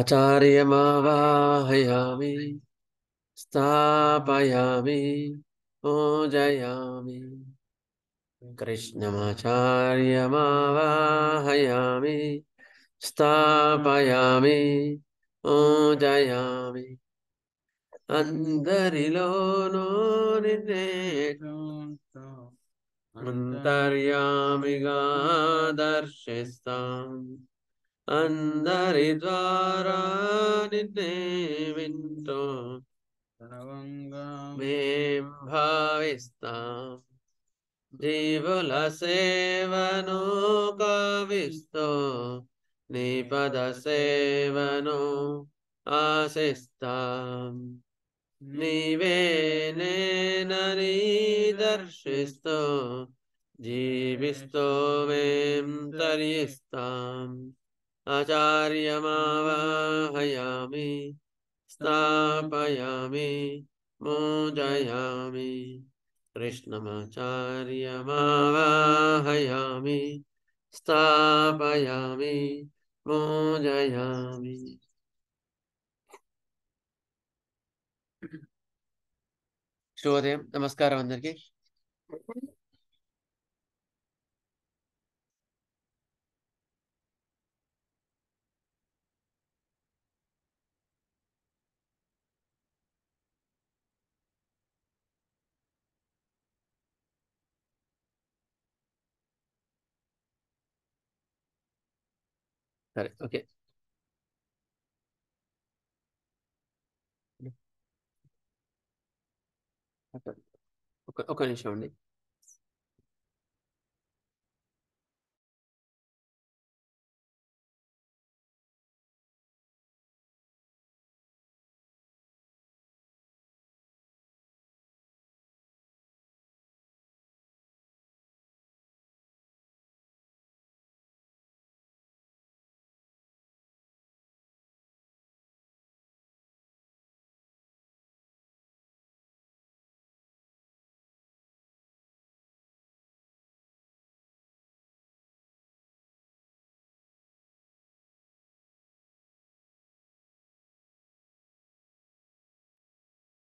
ఆచార్యమావాహయామి స్థాపయామి పూజయామి కృష్ణమాచార్యమావాహయామి స్థాపయామి పూజయామి అందరిలోనూ నిన్నే అంతర్యామిగా దర్శిస్తాం అందరి ద్వారా నిన్నే వింటూ మేం భావిస్తాం జీవుల సేవను కావిస్తూ నీ పద సేవను ఆశిస్తాం నీవే నేనని దర్శిస్తూ జీవిస్తూ మేం తరిస్తాం ఆచార్యమావాహయామి స్థాపయామి పూజయామి కృష్ణమాచార్యమావాహయామి స్థాపయామి పూజయామి. శుభోదయం, నమస్కారం అందరికి. సరే, ఓకే. ఒక నిమిషం అండి.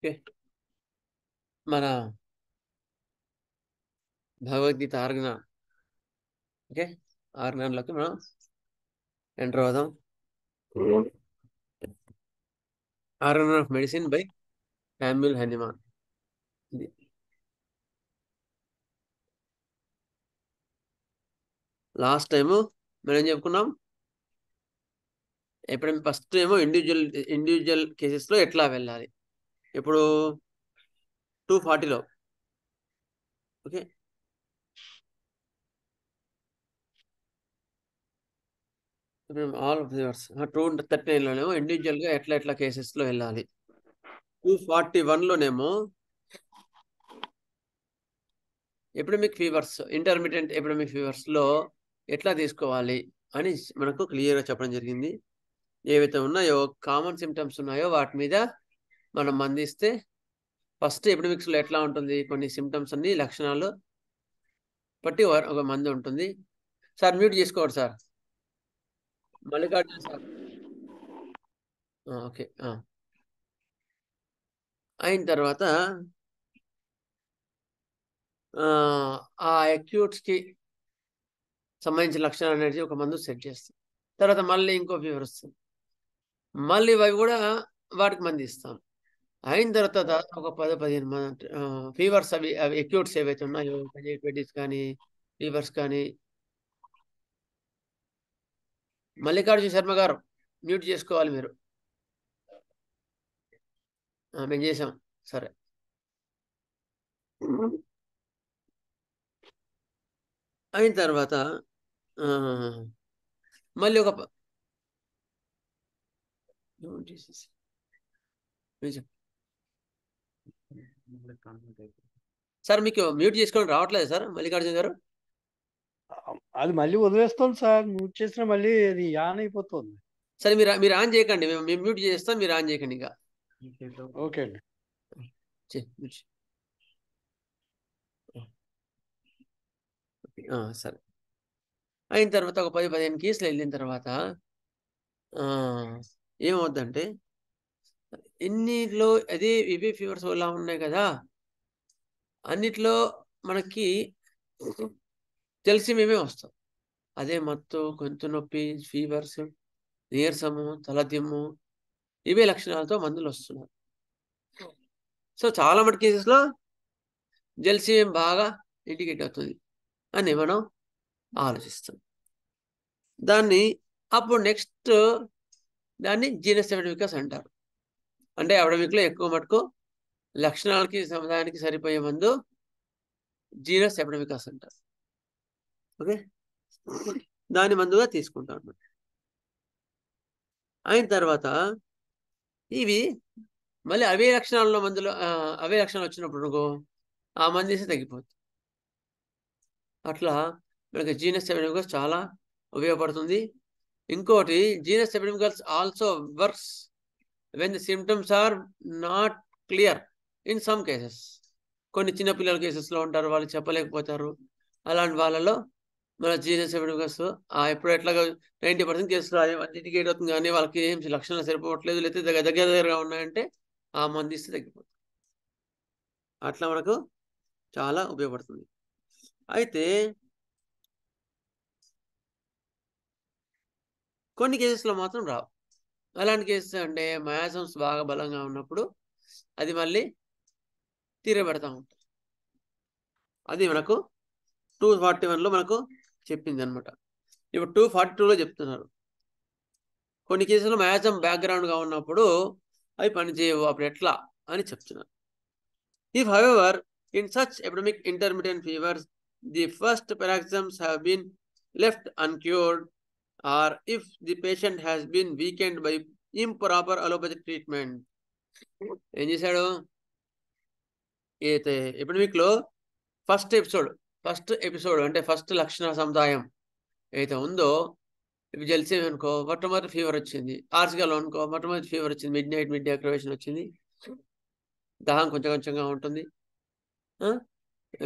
ఓకే, మన భగవద్గీత ఆర్గన, ఓకే, ఆర్గనలోకి మనం ఎంటర్ అవుదాం. Organon of Medicine by Samuel Hahnemann. Last time మనం ఏం చెప్పుకున్నాం? ఎప్పుడైనా ఫస్ట్ ఏమో ఇండివిజువల్ కేసెస్లో ఎట్లా వెళ్ళాలి. ఇప్పుడు 240లో, ఓకే, ఆల్ ఆఫ్ దివర్స్ 239లోనేమో ఇండివిజువల్గా ఎట్లా కేసెస్లో వెళ్ళాలి. 241లోనేమో ఎపిడమిక్ ఫీవర్స్, ఇంటర్మీడియట్ ఎపిడమిక్ ఫీవర్స్లో ఎట్లా తీసుకోవాలి అని మనకు క్లియర్గా చెప్పడం జరిగింది. ఏవైతే ఉన్నాయో కామన్ సిమ్టమ్స్ ఉన్నాయో వాటి మీద మనం మందిస్తే ఫస్ట్ ఎపిడమిక్స్లో ఎట్లా ఉంటుంది, కొన్ని సిమ్టమ్స్ అన్ని లక్షణాలు బట్టి ఒక మంది ఉంటుంది. సార్ మ్యూట్ చేసుకోండి సార్, మల్లికార్జున సార్. ఓకే, అయిన తర్వాత ఆ అక్యూట్స్కి సంబంధించిన లక్షణాలు అనేది ఒక మందు సెట్ చేస్తాం. తర్వాత మళ్ళీ ఇంకో ఫీవర్ వస్తుంది, మళ్ళీ అవి కూడా వాటికి మంది ఇస్తాం. అయిన తర్వాత ఒక 10-15 ఫీవర్స్, అవి అక్యూట్స్ ఏవైతే ఉన్నాయో కంజక్టివిటీస్ కానీ ఫీవర్స్ కానీ. మల్లికార్జున శర్మ గారు మ్యూట్ చేసుకోవాలి మీరు. మేము చేసాం, సరే. అయిన తర్వాత మళ్ళీ ఒక సార్ మీకు మ్యూట్ చేసుకోవడం రావట్లేదు సార్ మల్లికార్జున గారు? అది మళ్ళీ వదిలేస్తుంది సార్, మ్యూట్ చేసినా మళ్ళీ అది ఆన్ అయిపోతుంది. సరే, మీరు ఆన్ చేయకండి, మేము మ్యూట్ చేస్తాం, మీరు ఆన్ చేయకండి ఇంకా. ఓకే అండి. సరే. అయిన తర్వాత ఒక 10-15 కేసులు వెళ్ళిన తర్వాత ఏమవుద్దంటే ఇన్నిట్లో అదే ఇవి ఫీవర్స్ ఎలా ఉన్నాయి కదా, అన్నిట్లో మనకి తెలిసి మేమే వస్తాం. అదే మత్తు, గొంతు నొప్పి, ఫీవర్స్, నీరసము, తలదిమ్ము ఇవే లక్షణాలతో మందులు వస్తున్నారు. సో చాలా మటు కేసెస్లో జెల్సీఎం బాగా ఇండికేట్ అవుతుంది అని మనం ఆలోచిస్తాం. దాన్ని అప్పుడు నెక్స్ట్ దాన్ని జీనస్ ఎపిడెమికస్ అంటారు. అంటే ఎపిడెమిక్లో ఎక్కువ మటుకు లక్షణాలకి సముదాయానికి సరిపోయే మందు జీనస్ ఎపిడెమికస్ అంటారు. ఓకే, దాని మందుగా తీసుకుంటాం అన్నమాట. అయిన తర్వాత ఇవి మళ్ళీ అవే లక్షణాల్లో మందులు అవే లక్షణాలు వచ్చినప్పుడు ఆ మందు వేసి తగ్గిపోతుంది. అట్లా మనకి జీనస్ ఎపిడెమికస్ చాలా ఉపయోగపడుతుంది. ఇంకోటి genus epidemicus also works when the symptoms are not clear in some cases. కొన్ని చిన్నపిల్లల కేసెస్లో ఉంటారు, వాళ్ళు చెప్పలేకపోతారు. అలాంటి వాళ్ళలో మన జీనస్ ఎపిడెమికస్ ఎప్పుడు ఎట్లాగా 90% కేసులు ఇండికేట్ అవుతుంది, కానీ వాళ్ళకి ఏం లక్షణాలు సరిపోవట్లేదు, లేకపోతే దగ్గరగా ఉన్నాయంటే ఆ మందు ఇస్తే తగ్గిపోతుంది. అట్లా మనకు చాలా ఉపయోగపడుతుంది. అయితే కొన్ని కేసెస్లో మాత్రం రావు. అలాంటి కేసెస్ అంటే మయాజమ్స్ బాగా బలంగా ఉన్నప్పుడు అది మళ్ళీ తీరబెడతా ఉంటుంది. అది మనకు 241లో మనకు చెప్పింది అనమాట. ఇప్పుడు 242లో చెప్తున్నారు. కొన్ని కేసులు మయాజం బ్యాక్గ్రౌండ్గా ఉన్నప్పుడు అవి పనిచేయవు, అప్పుడు ఎట్లా అని చెప్తున్నారు. If however in such epidemic intermittent fevers the first paroxysms have been left uncured, or if the patient has been weakened by improper allopathic treatment, ఏం చేశాడు? అయితే ఎపిడమిక్లో ఫస్ట్ ఎపిసోడ్ అంటే ఫస్ట్ లక్షణ సముదాయం ఏదైతే ఉందో, ఇప్పుడు జెల్సీఎం అనుకో మొట్టమొదటి ఫీవర్ వచ్చింది, ఆర్సిగాలో అనుకో మొట్టమొదటి ఫీవర్ వచ్చింది, మిడ్ డే అక్రవేషన్ వచ్చింది, దాహం కొంచెం కొంచెంగా ఉంటుంది,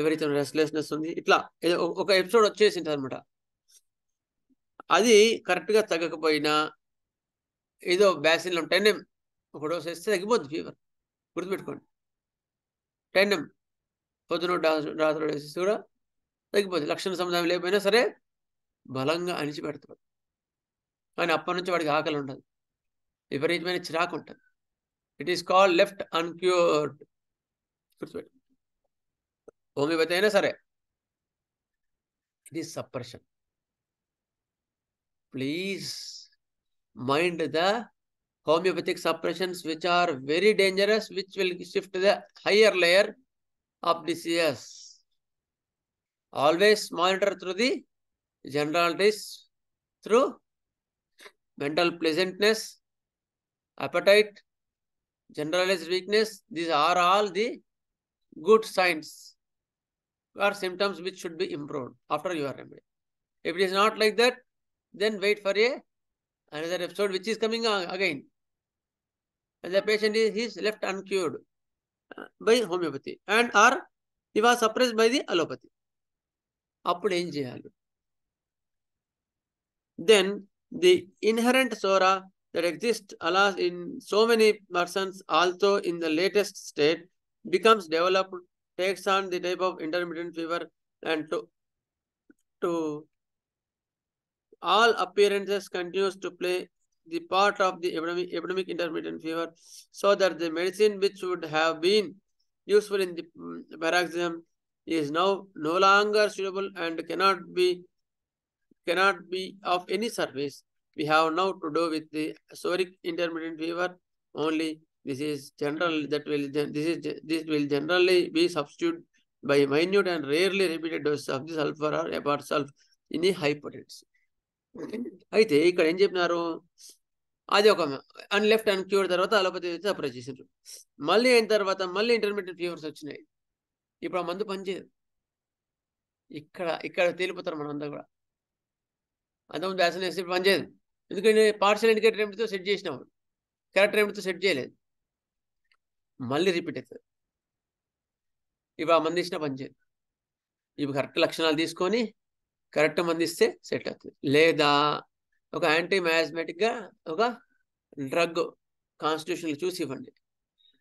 ఎవరైతే రెస్ట్లెస్నెస్ ఉంది, ఇట్లా ఒక ఎపిసోడ్ వచ్చేసింది అనమాట. అది కరెక్ట్గా తగ్గకపోయినా ఏదో బ్యాసిన్లో 10 ml ఒక డోస్ వేస్తే తగ్గిపోద్ది ఫీవర్. గుర్తుపెట్టుకోండి, 10 ml పొద్దున రాత్రి వేసేసి కూడా తగ్గిపోద్ది. లక్షణ సముదాయం లేకపోయినా సరే బలంగా అణిచిపెడుతుంది. కానీ అప్పటి నుంచి వాడికి ఆకలి ఉండదు, విపరీతమైన చిరాకు ఉంటుంది. It is called left uncured. గుర్తుపెట్టు, హోమియోపతి అయినా సరే it is suppression. Please mind the homeopathic suppressions which are very dangerous, which will shift the higher layer of disease. Always monitor through the generalities, through mental pleasantness, appetite, generalized weakness. These are all the good signs or symptoms which should be improved after your remedy. If it is not like that, then wait for another episode which is coming again, and the patient is left uncured by homeopathy and or he was suppressed by the allopathy. అప్పుడు ఏం చేయాలి? Then the inherent sora that exists alas in so many persons also in the latest state becomes developed, takes on the type of intermittent fever, and to all appearances continues to play the part of the epidemic intermittent fever, so that the medicine which would have been useful in the paroxysm is now no longer suitable and cannot be of any service. We have now to do with the soric intermittent fever only. This will generally be substituted by minute and rarely repeated doses of the sulfur or apart sulf in a high potency. అయితే ఇక్కడ ఏం చెప్పినారు? అది ఒక left అన్క్యూర్డ్ తర్వాత allopathy suppress చేసిండ్రు. మళ్ళీ అయిన తర్వాత మళ్ళీ ఇంటర్మీడియట్ ఫీవర్స్ వచ్చినాయి. ఇప్పుడు ఆ మందు పనిచేయదు. ఇక్కడ తేలిపోతారు మనం అంతా కూడా. అంతకుముందు వ్యాక్సిన్ వేసి పనిచేయదు, ఎందుకంటే పార్షియల్ ఇండికేటర్ రెమెడీతో సెట్ చేసినాము, కరెక్ట్ రెమెడీతో సెట్ చేయలేదు, మళ్ళీ రిపీట్ అవుతుంది. ఇప్పుడు ఆ మంది ఇచ్చినా పనిచేయదు. ఇప్పుడు కరెక్ట్ లక్షణాలు తీసుకొని కరెక్ట్ మంది ఇస్తే సెట్ అవుతుంది. లేదా ఒక యాంటీ మయాస్మెటిక్గా ఒక డ్రగ్ కాన్స్టిట్యూషన్లు చూసి ఇవ్వండి.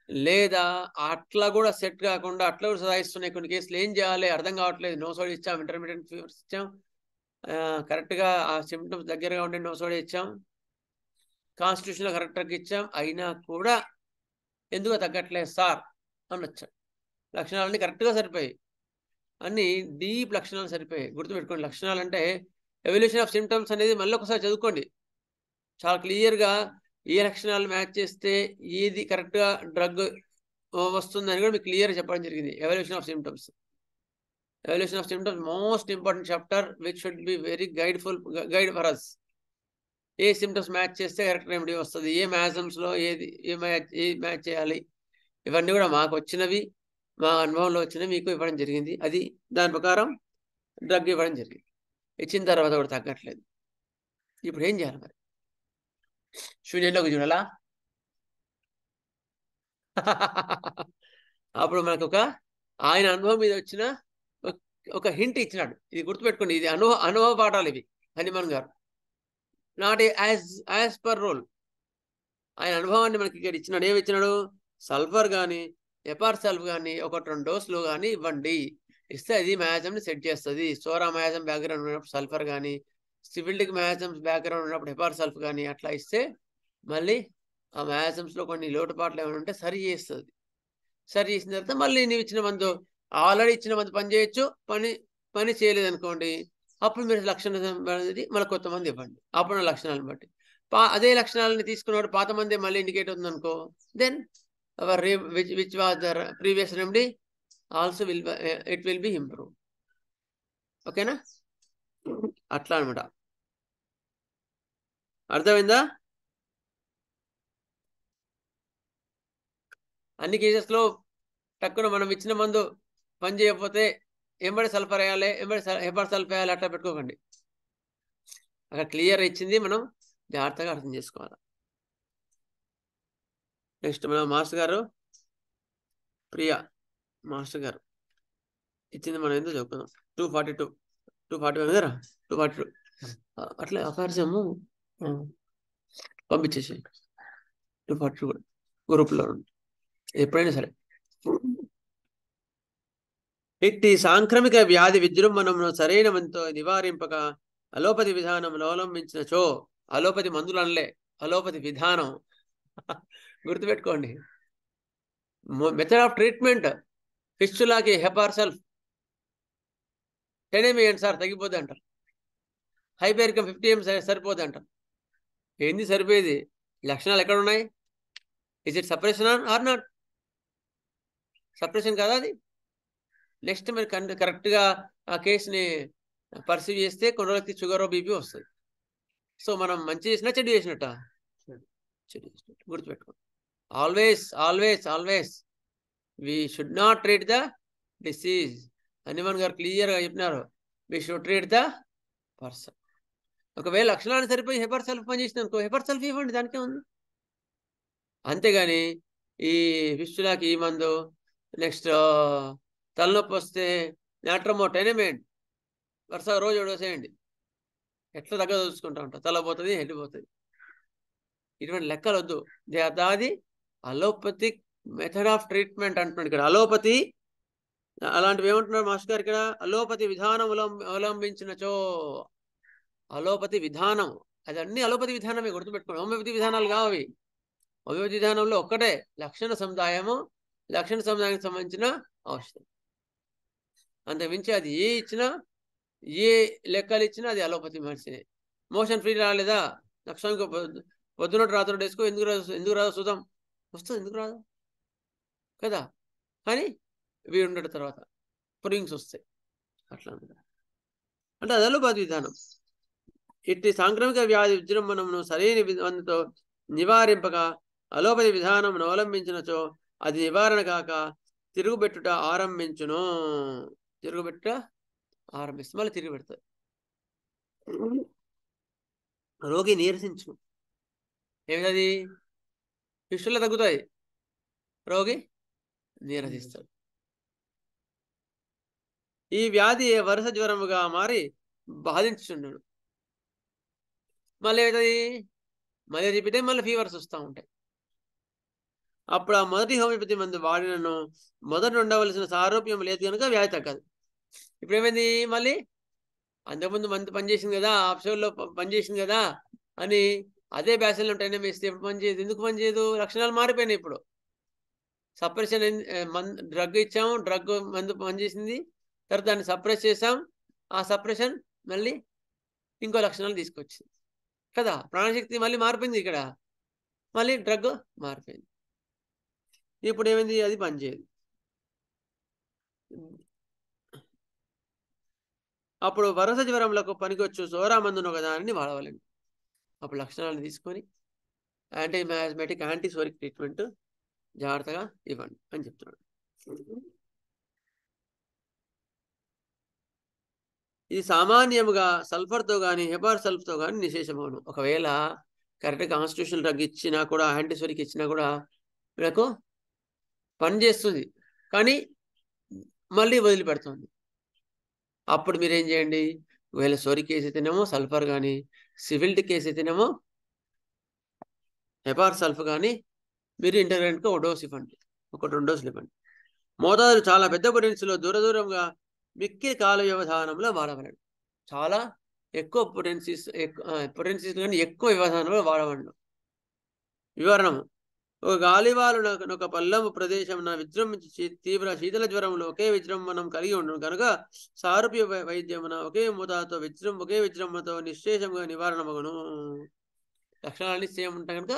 లేదా అట్లా కూడా సెట్ కాకుండా అట్లా కూడా సదాయిస్తున్నాయి కొన్ని కేసులు. ఏం చేయాలి అర్థం కావట్లేదు. నో సోడి ఇచ్చాం, ఇంటర్మీడియట్ ఫీవర్స్ ఇచ్చాం, కరెక్ట్గా ఆ సిమ్టమ్స్ దగ్గరగా ఉండే నో సోడి ఇచ్చాం, కాన్స్టిట్యూషన్లో కరెక్ట్గా ఇచ్చాం, అయినా కూడా ఎందుకు తగ్గట్లేదు సార్ అని వచ్చాడు. లక్షణాలన్నీ కరెక్ట్గా సరిపోయాయి, అన్ని డీప్ లక్షణాలు సరిపోయాయి. గుర్తుపెట్టుకోండి, లక్షణాలు అంటే ఎవల్యూషన్ ఆఫ్ సిమ్టమ్స్ అనేది మళ్ళీ ఒకసారి చదువుకోండి. చాలా క్లియర్గా ఏ లక్షణాలు మ్యాచ్ చేస్తే ఏది కరెక్ట్గా డ్రగ్ వస్తుందని కూడా మీకు క్లియర్గా చెప్పడం జరిగింది. Evolution of symptoms, evolution of symptoms most important chapter which should be very guide for us. ఏ సిమ్టమ్స్ మ్యాచ్ చేస్తే కరెక్ట్ రెమెడీ వస్తుంది, ఏ మ్యాజమ్స్లో ఏ మ్యాచ్ చేయాలి, ఇవన్నీ కూడా మాకు వచ్చినవి, మా అనుభవంలో వచ్చినవి మీకు ఇవ్వడం జరిగింది. అది దాని ప్రకారం డ్రగ్ ఇవ్వడం జరిగింది. ఇచ్చిన తర్వాత కూడా తగ్గట్లేదు. ఇప్పుడు ఏం చేయాలి మరి? శూన్యంలోకి చూడాలా? అప్పుడు మనకు ఆయన అనుభవం మీద వచ్చిన ఒక హింట్ ఇచ్చినాడు. ఇది గుర్తుపెట్టుకోండి, ఇది అనుభవ పాఠాలు ఇవి. హనుమాన్ గారు నాట్ యాజ్ పర్ రూల్, ఆయన అనుభవాన్ని మనకి ఇక్కడ ఇచ్చినాడు. ఏమి ఇచ్చినాడు? సల్ఫర్ కానీ ఎపార్ సల్ఫ్ కానీ 1-2 డోసులు కానీ ఇవ్వండి. ఇస్తే అది మ్యాజమ్ని సెట్ చేస్తుంది. సోరా మ్యాజమ్ బ్యాక్గ్రౌండ్ ఉన్నప్పుడు సల్ఫర్ కానీ, సివిల్డిక్ మ్యాజమ్స్ బ్యాక్గ్రౌండ్ ఉన్నప్పుడు ఎపార్ సల్ఫ్ కానీ అట్లా ఇస్తే మళ్ళీ ఆ మ్యాజమ్స్లో కొన్ని లోటుపాట్లు ఏమైనా ఉంటే సరి చేస్తుంది. సరి చేసిన తర్వాత మళ్ళీ నీవు ఇచ్చిన మందు, ఆల్రెడీ ఇచ్చిన మందు పని చేయొచ్చు, పని చేయలేదనుకోండి, అప్పుడు మీరు లక్షణం అనేది మళ్ళీ కొత్త మంది ఇవ్వండి. అప్పుడు లక్షణాలను బట్టి అదే లక్షణాలని తీసుకున్నప్పుడు పాత మందే మళ్ళీ ఇండికేట్ అవుతుంది అనుకో, then our which was the previous remedy also it will be improve. ఓకేనా? అట్లా అనమాట. అర్థమైందా? అన్ని కేసెస్లో టక్కున మనం ఇచ్చిన మందు పని చేయకపోతే ఎంబడి సల్ఫర్ వేయాలి, ఎంబడి హెపార్ సల్ఫర్ వేయాలి, అట్లా పెట్టుకోకండి. అక్కడ క్లియర్ ఇచ్చింది, మనం జాగ్రత్తగా అర్థం చేసుకోవాలి. నెక్స్ట్ మన మాస్టర్ గారు, ప్రియా మాస్టర్ గారు ఇచ్చింది మనం ఏందో చెప్పుకుందాం. 242 241 కదా, 242 అట్లా అకార్యము పంపించేసి 242 కూడా గ్రూప్లో ఎప్పుడైనా సరే. ఇట్టి సాంక్రమిక వ్యాధి విజృంభణను సరైన మందుతో నివారింపక అలోపతి విధానం అవలంబించినచో, అలోపతి మందులు అనలే, అలోపతి విధానం గుర్తుపెట్టుకోండి. మెథడ్ ఆఫ్ ట్రీట్మెంట్ ఫిస్టులాకి హెపార్ సల్ఫ్ 10 ml సార్ తగ్గిపోద్ది అంటారు, హైపేరికం 50 ml సరిపోద్ది అంటారు. ఏంది సరిపోయేది? లక్షణాలు ఎక్కడ ఉన్నాయి? Is it separation or not? Separation కదా అది. నెక్స్ట్ మీరు కరెక్ట్గా ఆ కేసుని పర్సీవ్ చేస్తే కొన్ని రోజులకి షుగర్ బీపీ వస్తుంది. సో మనం మంచి చేసినా చెడు చేసినట్ట? చెడు చేసినట్టు. గుర్తుపెట్టుకోండి, always always always we should not treat the disease. Hanuman గారు క్లియర్గా చెప్పినారు, we should treat the person. ఒకవేళ లక్షణాలు సరిపోయి హెపార్ సల్ఫ్ పని చేసిన అనుకో, హెపార్ సల్ఫ్ ఇవ్వండి, దానికే ఉంది. అంతేగాని ఈ ఫిస్టులాకి ఈ మందు, నెక్స్ట్ తలనొప్పి వస్తే నాట్రమో 10 ml వరుసగా రోజు వేసేయండి, ఎట్లా దగ్గర చూసుకుంటా ఉంటా, తల పోతుంది, హెడ్ పోతుంది. ఇటువంటి లెక్కలు వద్దు. దాది అలోపతిక్ మెథడ్ ఆఫ్ ట్రీట్మెంట్ అంటున్నాడు ఇక్కడ. అలోపతి అలాంటివి ఏమంటున్నారు మాస్టర్ గారు ఇక్కడ? అలోపతి విధానం అవలంబించినచో, అలోపతి విధానం, అది అన్ని అలోపతి విధానమే, గుర్తుపెట్టుకోండి. హోమియోపతి విధానాలు కావి. హోమియోపతి విధానంలో ఒక్కటే లక్షణ సముదాయము, లక్షణ సముదాయానికి సంబంధించిన ఔషధం, అంతకుమించి అది ఏ ఇచ్చినా ఏ లెక్కలు ఇచ్చినా అది అలోపతి మెడిసినే. మోషన్ ఫ్రీ రాలేదా, లక్షణానికి పొద్దున రాత్రి వేసుకో, ఎందుకు రాదు చూద్దాం, వస్తుంది, ఎందుకు రాదు కదా. కానీ వీడు ఉండడం తర్వాత పురింగ్స్ వస్తాయి, అట్లా అంటే అది అలోపతి విధానం. ఇట్టి సాంక్రమిక వ్యాధి విజృంభణను సరైన విధానంతో నివారింపక అలోపతి విధానం అవలంబించినచో, అది నివారణ కాక తిరుగుబెట్టుట ఆరంభించును. తిరుగుబెట్టుట ఆరంభిస్తుంది, మళ్ళీ తిరిగి పెడతారు. రోగి నీరసించును. ఏమిటది? ఫిస్టులు తగ్గుతాయి, రోగి నీరసిస్తాడు. ఈ వ్యాధి వరుస జ్వరముగా మారి బాధించుచుండడు. మళ్ళీ ఏమిటది? మళ్ళీ రిపీట్ అయ్యి మళ్ళీ ఫీవర్స్ వస్తూ ఉంటాయి. అప్పుడు ఆ మొదటి హోమియోపతి మందు వాడినను మొదట ఉండవలసిన సారూప్యం లేదు కనుక వ్యాధి తగ్గదు. ఇప్పుడు ఏమైంది, మళ్ళీ అంతకుముందు మందు పనిచేసింది కదా, ఆప్షన్లో పనిచేసింది కదా అని అదే బ్యాసిల్లో టైం వేస్తే ఎప్పుడు పనిచేయదు. ఎందుకు పనిచేయదు? లక్షణాలు మారిపోయినాయి. ఇప్పుడు సప్రెషన్ డ్రగ్ ఇచ్చాము, డ్రగ్ మందు పనిచేసింది, తర్వాత దాన్ని సప్రెస్ చేసాం, ఆ సప్రెషన్ మళ్ళీ ఇంకో లక్షణాలు తీసుకొచ్చింది కదా. ప్రాణశక్తి మళ్ళీ మారిపోయింది, ఇక్కడ మళ్ళీ డ్రగ్ మారిపోయింది. ఇప్పుడు ఏమైంది, అది పనిచేయదు. అప్పుడు వరస జ్వరంలకు పనికొచ్చు సోరా మందును ఒక దానిని వాడవాలండి. అప్పుడు లక్షణాలను తీసుకొని యాంటీమాస్మెటిక్ యాంటీసోరిక్ ట్రీట్మెంట్ జాగ్రత్తగా ఇవ్వండి అని చెప్తున్నాడు. ఇది సామాన్యముగా సల్ఫర్తో కానీ హెపార్ సల్ఫ్తో కానీ నిశేషమవును. ఒకవేళ కరెక్ట్ కాన్స్టిట్యూషనల్ డ్రగ్ ఇచ్చినా కూడా, యాంటీసోరిక్ ఇచ్చినా కూడా మనకు పనిచేస్తుంది, కానీ మళ్ళీ వదిలిపెడుతుంది. అప్పుడు మీరేం చేయండి, ఒకవేళ సోరిక్ కేసు అయితేనేమో సల్ఫర్ కానీ, సివిల్టీ కేసు అయితేనేమో హెపార్ సల్ఫ్ కానీ మీరు ఇంటర్గ్రెంట్గా ఒక డోస్ ఇవ్వండి, ఒక 2 డోసులు ఇవ్వండి. మోతాదులు చాలా పెద్ద పొటెన్సీలో దూరంగా మిక్కిలి కాల వ్యవధానంలో వాడవలండి. చాలా ఎక్కువ పొటెన్సీస్ కానీ ఎక్కువ వ్యవధానంలో వాడవండి. వివరణము: ఒక గాలివాలు ఒక పల్లము ప్రదేశం విజృంభించి తీవ్ర శీతల జ్వరంలో ఒకే విజృంభణం కలిగి ఉండను కనుక సారూప్య వైద్యమున ఒకే మోతాదుతో ఒకే విజృంభణతో నిశ్శేషంగా నివారణమగును. లక్షణాలన్నీ సేమ్ ఉంటాయి కనుక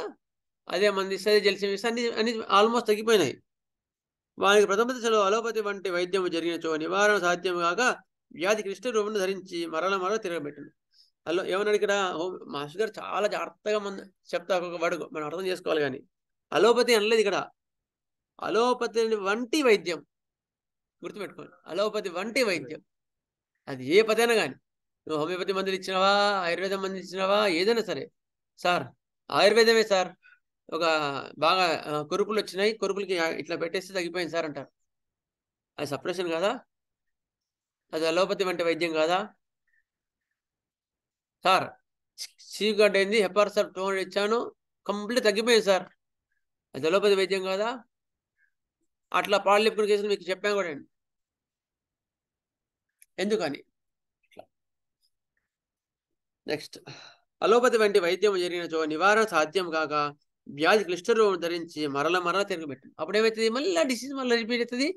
అదే మంది ఇస్తే జలసి అన్ని ఆల్మోస్ట్ తగ్గిపోయినాయి. వారికి ప్రథమ దశలో అలోపతి వంటి వైద్యము జరిగినచో నివారణ సాధ్యం కాక వ్యాధి క్లిష్ట రూపం ధరించి మరల తిరగబెట్టను. అలా ఏమన్నాడు ఇక్కడ మాస్టర్ గారు, చాలా జాగ్రత్తగా చెప్తా ఒక వడుగు మనం అర్థం చేసుకోవాలి. కానీ అలోపతి అనలేదు ఇక్కడ, అలోపతి వంటి వైద్యం గుర్తుపెట్టుకోండి. అలోపతి వంటి వైద్యం, అది ఏ పదైనా కానీ, నువ్వు హోమియోపతి మందులు ఇచ్చినావా, ఆయుర్వేదం మందులు ఇచ్చినావా, ఏదైనా సరే, సార్ ఆయుర్వేదమే సార్, ఒక బాగా కొరుకులు వచ్చినాయి, కొరుకులకి ఇట్లా పెట్టేస్తే తగ్గిపోయింది సార్ అంటారు. అది సప్రెషన్ కాదా? అది అలోపతి వంటి వైద్యం కాదా? సార్ చీగడ్డ అయింది, హెపార్ సార్ 200 ఇచ్చాను, కంప్లీట్ తగ్గిపోయింది సార్, అది అలోపతి వైద్యం కాదా? అట్లా పాలిలిపిడ్ కేసులు మీకు చెప్పాను కూడా అండి, ఎందుకని. నెక్స్ట్, అలోపతి వంటి వైద్యం జరిగినచో నివారణ సాధ్యం కాక వ్యాధి క్లిష్ట రూపం ధరించి మరల తిరగబెట్టింది. అప్పుడు ఏమవుతుంది, మళ్ళీ డిసీజ్ మళ్ళీ రిపీట్ అవుతుంది,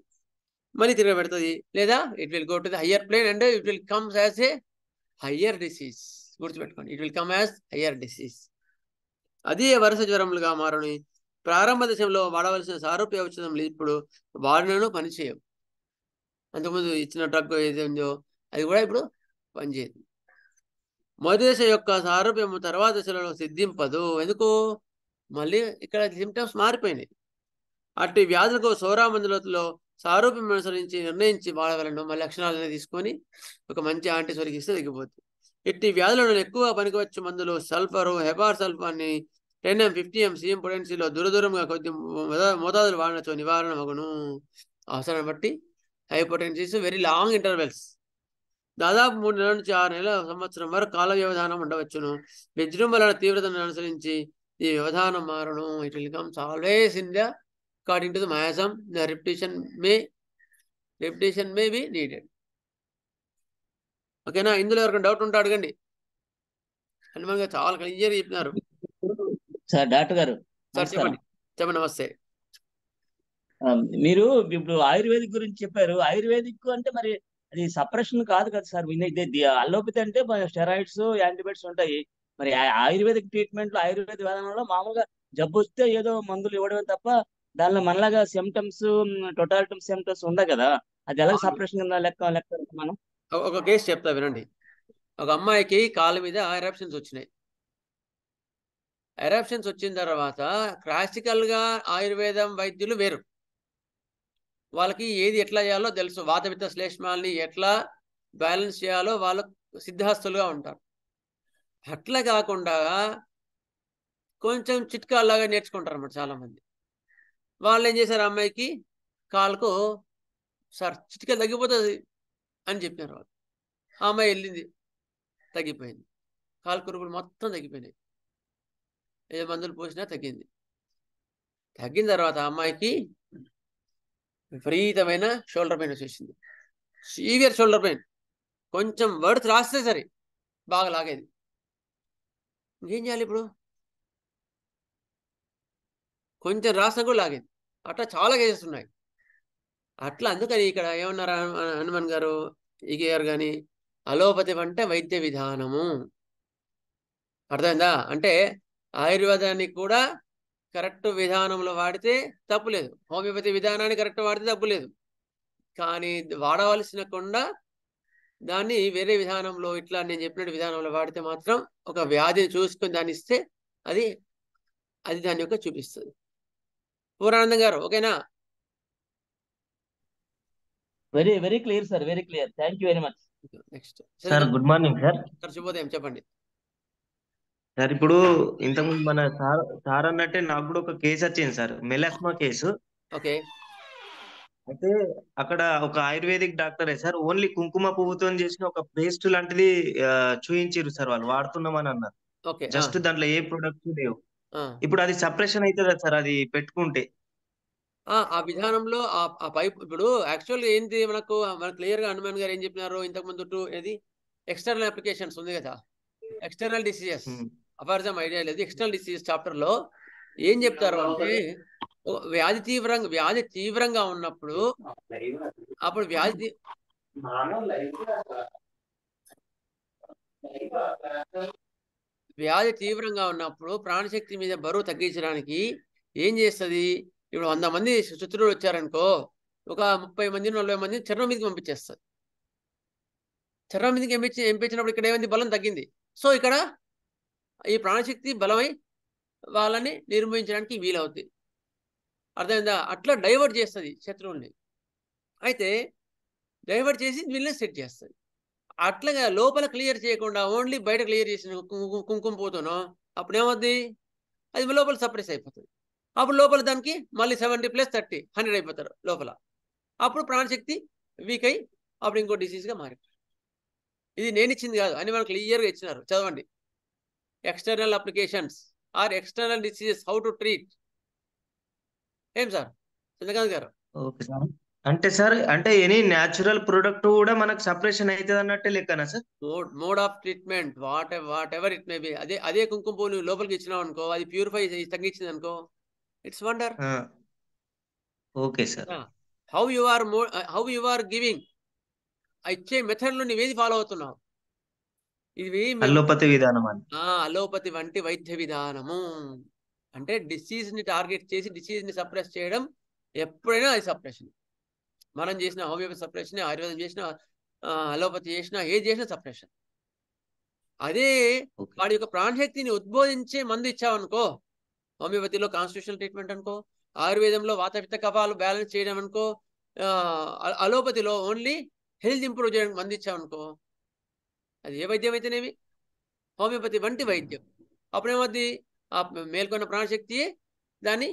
మళ్ళీ తిరగబెడుతుంది. లేదా it will go to the higher plane and it will comes as a higher disease. గుర్తుపెట్టుకోండి, it will come as higher disease. అదే వరుస జ్వరములుగా మారని ప్రారంభ దశలో వాడవలసిన సారూప్య ఔషధం ఇప్పుడు వాడినను పనిచేయవు. అంతకుముందు ఇచ్చిన డ్రగ్ ఏది ఉందో అది కూడా ఇప్పుడు పనిచేయదు. మొదటి దశ యొక్క సారూప్యము తర్వాత దశలలో సిద్ధింపదు. ఎందుకు? మళ్ళీ ఇక్కడ సిమ్టమ్స్ మారిపోయినాయి. అట్టి వ్యాధులకు సోరా మందులలో సారూప్యం అనుసరించి నిర్ణయించి వాడవలను. మళ్ళీ లక్షణాలనే తీసుకొని ఒక మంచి యాంటీసోరిక్ ఇస్తే తగ్గిపోతుంది. ఇట్టి వ్యాధులను ఎక్కువ పనికివచ్చు మందులు సల్ఫరు, హెపార్ సల్ఫర్ని 10 50 సీఎం పొటెన్సీలో దూరంగా కొద్ది మోతాదులు వాడనచో నివారణ మగును. అవసరం బట్టి హైపోటెన్సీస్ వెరీ లాంగ్ ఇంటర్వెల్స్, దాదాపు 3 నెలల నుంచి 6 నెలల సంవత్సరం వరకు కాల వ్యవధానం ఉండవచ్చును. విజృంభణ తీవ్రతను అనుసరించి ఈ వ్యవధానం మారును. It will comes always in the according to the miasm. The repetition may be needed. ఓకేనా? ఇందులో ఎవరికైనా డౌట్ ఉంటే అడగండి. హనుమాన్ గారు చాలా క్లియర్ చెప్పినారు. సార్ డాక్టర్ గారు సార్ చెప్పండి. నమస్తే. మీరు ఇప్పుడు ఆయుర్వేదిక్ గురించి చెప్పారు. ఆయుర్వేదిక్ అంటే మరి అది సప్రెషన్ కాదు కదా సార్. అల్లోపతి అంటే స్టెరాయిడ్స్, యాంటీబయాటిక్స్ ఉంటాయి. మరి ఆయుర్వేదిక్ ట్రీట్మెంట్ లో, ఆయుర్వేద విధానంలో మామూలుగా జబ్బు వస్తే ఏదో మందులు ఇవ్వడమే తప్ప దానిలో మనలాగా సిమ్టమ్స్, టోటాలిటీ సిమ్టమ్స్ ఉండవు కదా. అది ఎలా సప్రెషన్ కింద లెక్క మనం? ఒక కేసు చెప్తా వినండి. ఒక అమ్మాయికి కాళ్ళ మీద ఎరప్షన్స్ వచ్చినాయి. ఎరప్షన్స్ వచ్చిన తర్వాత క్లాసికల్ గా ఆయుర్వేదం వైద్యులు వేరు, వాళ్ళకి ఏది ఎట్లా చేయాలో తెలుసు. వాతపిత్త శ్లేష్మాల్ని ఎట్లా బ్యాలెన్స్ చేయాలో వాళ్ళు సిద్ధహస్తులుగా ఉంటారు. అట్లా కాకుండా కొంచెం చిట్కాలాగా నేర్చుకుంటారు అన్నమాట చాలా మంది. వాళ్ళు ఏం చేశారు, అమ్మాయికి కాళ్ళకు సార్ చిట్కా తగ్గిపోతుంది అని చెప్పినారు వాళ్ళు. ఆ అమ్మాయి వెళ్ళింది, తగ్గిపోయింది, కాలు కురుపులు మొత్తం తగ్గిపోయినాయి. ఏ మందులు పోసినా తగ్గింది. తగ్గిన తర్వాత అమ్మాయికి విపరీతమైన షోల్డర్ పెయిన్ వచ్చేసింది. Severe shoulder pain. కొంచెం వర్డ్స్ రాస్తే సరే బాగా లాగేది. ఇంకేం చేయాలి ఇప్పుడు? కొంచెం రాసినా కూడా లాగేది. అట్లా చాలా కేసెస్ ఉన్నాయి. అట్లా అందుకని ఇక్కడ ఏమన్నారు హనుమాన్ గారు, ఈకే గారు కానీ, అలోపతి అంటే వైద్య విధానము. అర్థమైందా? అంటే ఆయుర్వేదాన్ని కూడా కరెక్ట్ విధానంలో వాడితే తప్పు లేదు, హోమియోపతి విధానాన్ని కరెక్ట్ వాడితే తప్పు లేదు. కానీ వాడవలసిన కొండ దాన్ని వేరే విధానంలో ఇట్లా నేను చెప్పినట్టు విధానంలో వాడితే మాత్రం ఒక వ్యాధిని చూసుకొని దాన్ని ఇస్తే అది దాని యొక్క చూపిస్తుంది. పూర్ణానందం గారు ఓకేనా? Very very clear sir, very clear. Thank you very much. Next sir good morning sir. Sir శుభోదయం, చెప్పండి. సార్ ఇప్పుడు ఇంతకుముందు మన సార్ అన్నట్టే నాకు కూడా ఒక కేసు వచ్చింది సార్, మెలాస్మా కేసు. ఓకే. అయితే అక్కడ ఒక ఆయుర్వేదిక్ డాక్టరే సార్, ఓన్లీ కుంకుమ పువ్వుతో చేసిన ఒక పేస్ట్ లాంటిది చూయించారు సార్, వాళ్ళు వాడుతున్నామని అన్నారు. ఓకే. జస్ట్ దాంట్లో ఏ ప్రొడక్ట్స్ లేవు. ఆ, ఇప్పుడు అది సపరేషన్ అవుతుందా సార్ అది పెట్టుకుంటే? ఆ విధానంలో ఆ పైప్ ఇప్పుడు యాక్చువల్గా ఏంటి మనకు క్లియర్ గా హనుమాన్ గారు ఏం చెప్పినారు ఇంతకుముందు, ఏది ఎక్స్టర్నల్ అప్లికేషన్స్ ఉంది కదా, ఎక్స్టర్నల్ డిసీజెస్ అపార్థం ఐడియా లేదు. ఎక్స్టర్నల్ డిసీజెస్ చాప్టర్ లో ఏం చెప్తారు అంటే, వ్యాధి తీవ్రంగా ఉన్నప్పుడు అప్పుడు వ్యాధి తీవ్రంగా ఉన్నప్పుడు ప్రాణశక్తి మీద బరువు తగ్గించడానికి ఏం చేస్తుంది? ఇప్పుడు 100 మంది శత్రువులు వచ్చారనుకో, ఒక 30 మంది 40 మంది చర్మం మీదకి పంపించేస్తుంది. చర్మం మీదకి పంపించినప్పుడు ఇక్కడ ఏమైంది? బలం తగ్గింది. సో ఇక్కడ ఈ ప్రాణశక్తి బలమై వాళ్ళని నిర్మూలించడానికి వీలవుతుంది. అర్థమైందా? అట్లా డైవర్ట్ చేస్తుంది శత్రువుల్ని. అయితే డైవర్ట్ చేసి వీళ్ళని సెట్ చేస్తుంది. అట్లాగా లోపల క్లియర్ చేయకుండా ఓన్లీ బయట క్లియర్ చేసిన కుంకుమ పోతానో అప్పుడు ఏమవుద్ది? అది లోపల సప్రెస్ అయిపోతుంది. అప్పుడు లోపల దానికి మళ్ళీ 70 + 30 100 అయిపోతారు లోపల. అప్పుడు ప్రాణశక్తి వీక్ అయి అప్పుడు ఇంకో డిసీజ్గా మారిపోతుంది. ఇది నేను ఇచ్చింది కాదు, అని మనకు క్లియర్గా ఇచ్చినారు, చదవండి. External applications or external diseases how to treat. ఏం సార్ చంద్రకాంత్ గారు? Okay sir. అంటే సార్, అంటే ఎనీ న్యాచురల్ ప్రొడక్ట్ కూడా మనకు సపరేషన్ అవుతుంది అన్నట్టే లెక్కనా sir? Mode of treatment whatever it may be. అదే కుంకుమ పువ్వు నువ్వు లోపలికి ఇచ్చినావు అనుకో, అది ప్యూరిఫై తగ్గించింది అనుకో, it's wonder. Okay sir. How you are giving, ఇచ్చే మెథడ్ లో నువ్వేది ఫాలో అవుతున్నావు. ఇవి అల్లోపతి విధానం అని. అలోపతి వంటి వైద్య విధానము అంటే డిసీజ్ ని టార్గెట్ చేసి డిసీజ్ ని సప్రెస్ చేయడం. ఎప్పుడైనా అది సప్రెషన్. మనం చేసిన హోమియోపతి సప్రెషన్, ఆయుర్వేదం చేసిన, అలోపతి చేసిన, ఏది చేసినా సప్రెషన్. అదే వాడి యొక్క ప్రాణశక్తిని ఉద్బోధించే మందు ఇచ్చావనుకో, హోమియోపతిలో కాన్స్టిట్యూషనల్ ట్రీట్మెంట్ అనుకో, ఆయుర్వేదంలో వాతపిత్త కఫాలు బ్యాలెన్స్ చేయడం అనుకో, అలోపతిలో ఓన్లీ హెల్త్ ఇంప్రూవ్ చేయడానికి మందు ఇచ్చావనుకో, అది ఏ వైద్యం అయితేనేమి హోమియోపతి వంటి వైద్యం. అప్పుడేమవుద్ది? ఆ మేల్కొన్న ప్రాణశక్తియే దాన్ని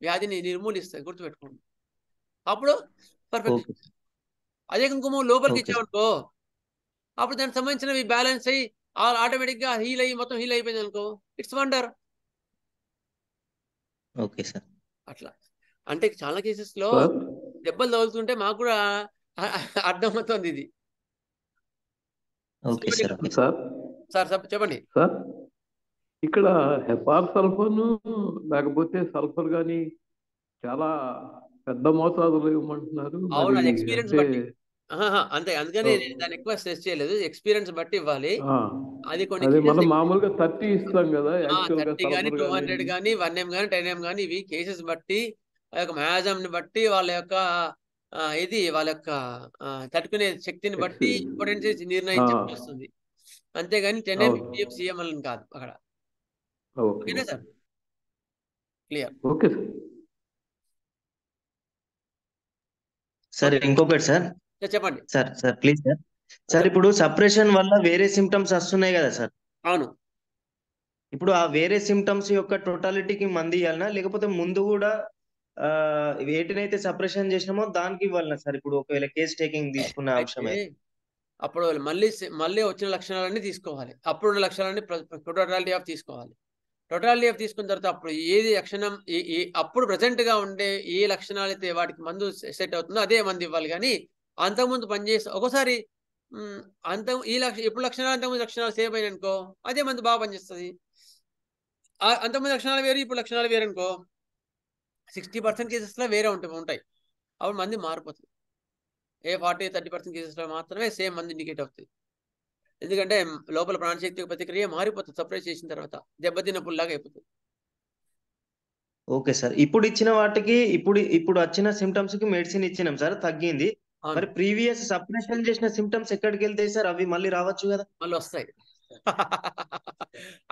వ్యాధిని నిర్మూలిస్తుంది, గుర్తుపెట్టుకోండి. అప్పుడు పర్ఫెక్ట్. అదే కుంకుమ లోపలికి ఇచ్చామనుకో, అప్పుడు దానికి సంబంధించినవి బ్యాలెన్స్ అయ్యి ఆటోమేటిక్గా హీల్ అయ్యి మొత్తం హీల్ అయిపోయింది అనుకో, ఇట్స్ వండర్. Okay sir. అట్లా అంటే చాలా కేసెస్ లో దెబ్బలు తగులుతుంటే మాకు కూడా అర్థమవుతుంది ఇది. Okay sir. సార్ చెప్పండి సార్. ఇక్కడ హెపార్ సల్ఫర్ లేకపోతే సల్ఫర్ కానీ చాలా పెద్ద మోతాదులో ఇవ్వమంటున్నారు. అవును, అది ఎక్స్పీరియన్స్ బట్టి. అంతే, అందుకని దాన్ని ఎక్కువ స్ట్రెస్ చేయలేదు, ఎక్స్పీరియన్స్ బట్టి ఇవ్వాలి. అది కొన్ని మనం మామూలుగా 30 ఇస్తాం కదా, 30 కానీ 200 కానీ 1M కానీ 10M కానీ, ఇవి కేసెస్ బట్టి వాళ్ళ యొక్క మ్యాజం ని బట్టి వాళ్ళ యొక్క వాళ్ళ యొక్క తట్టుకునే శక్తిని బట్టి ఇంపార్టెన్స్ నిర్ణయించాల్సి వస్తుంది. అంతేగాని 10M 50M CM అని కాదు అక్కడ. ఓకేనా sir? Clear? Okay sir. Sir ఇంకొకటి సార్. చెప్పండి సార్ ప్లీజ్ సార్. సార్ ఇప్పుడు సపరేషన్ వల్ల వేరే సిమ్టమ్స్ వస్తున్నాయి కదా సార్? అవును. ఇప్పుడు ఆ వేరే సిమ్టమ్స్ యొక్క టోటాలిటీకి మంది ఇవ్వాలనా, లేకపోతే ముందు కూడా వేటినైతే సపరేషన్ చేసినామో దానికి ఇవ్వాలనా సార్? ఇప్పుడు ఒకవేళ కేస్ టేకింగ్ తీసుకున్న అంశమే, అప్పుడు మళ్ళీ వచ్చిన లక్షణాలన్నీ తీసుకోవాలి, అప్పుడున్న లక్షణాలన్నీ టోటాలిటీ ఆఫ్ తీసుకోవాలి. టోటాలిటీ ఆఫ్ తీసుకున్న తర్వాత అప్పుడు ఏది లక్షణం అప్పుడు present గా ఉండే ఏ లక్షణాలు అయితే వాటికి మందు సెట్ అవుతుందో అదే మందు ఇవ్వాలి. కానీ అంతకుముందు పనిచేసి ఒకసారి ఇప్పుడు లక్షణాలు అంతకుముందు లక్షణాలు సేమ్ అయినాయి అనుకో, అదే మందు బాగా పనిచేస్తుంది. అంతకుముందు లక్షణాలు వేరు, ఇప్పుడు లక్షణాలు వేరు అనుకో, 60% కేసెస్లో వేరే ఉంటాయి. అప్పుడు మంది మారిపోతుంది. 40-30% కేసెస్లో మాత్రమే సేమ్ మంది ఇండికేట్ అవుతుంది. ఎందుకంటే లోపల ప్రాణశక్తి ప్రతిక్రియ మారిపోతుంది. సపరేట్ చేసిన తర్వాత దెబ్బతిన్న పుల్లాగా అయిపోతుంది. Okay sir. ఇప్పుడు ఇచ్చిన వాటికి ఇప్పుడు వచ్చిన సిమ్టమ్స్ కి మెడిసిన్ ఇచ్చినాం సార్, తగ్గింది. మరి ప్రీవియస్ సప్రెషన్ చేసిన సిమ్టమ్స్ ఎక్కడికి వెళ్తాయి సార్? అవి మళ్ళీ రావచ్చు కదా? మళ్ళీ వస్తాయి.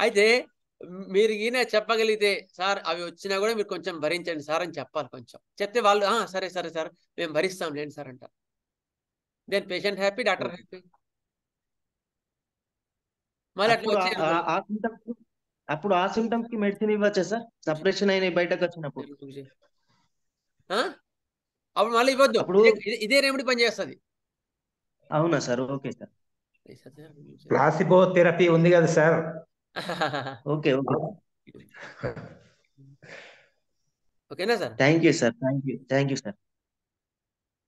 అయితే మీరు ఈయన చెప్పగలిగితే సార్ అవి వచ్చినా కూడా మీరు కొంచెం భరించండి సార్ అని చెప్పాలి. కొంచెం చెప్తే వాళ్ళు సరే సరే సార్ మేము భరిస్తాం లేండి సార్ అంటారు. Then patient happy, doctor happy. మళ్ళీ అట్లా అప్పుడు ఆ సిమ్టమ్స్ కి మెడిసిన్ ఇవ్వచ్చా సార్? సపరేషన్ అయిన బయటకు వచ్చినప్పుడు అప్పుడు మళ్ళీ ఇవ్వద్దు. ఇదే రెమెడీ పని చేస్తుంది. అవునా sir? Okay sir. Placebo therapy ఉంది కదా సార్. ఓకే ఓకే ఓకేనా sir? Thank you sir. Thank you sir.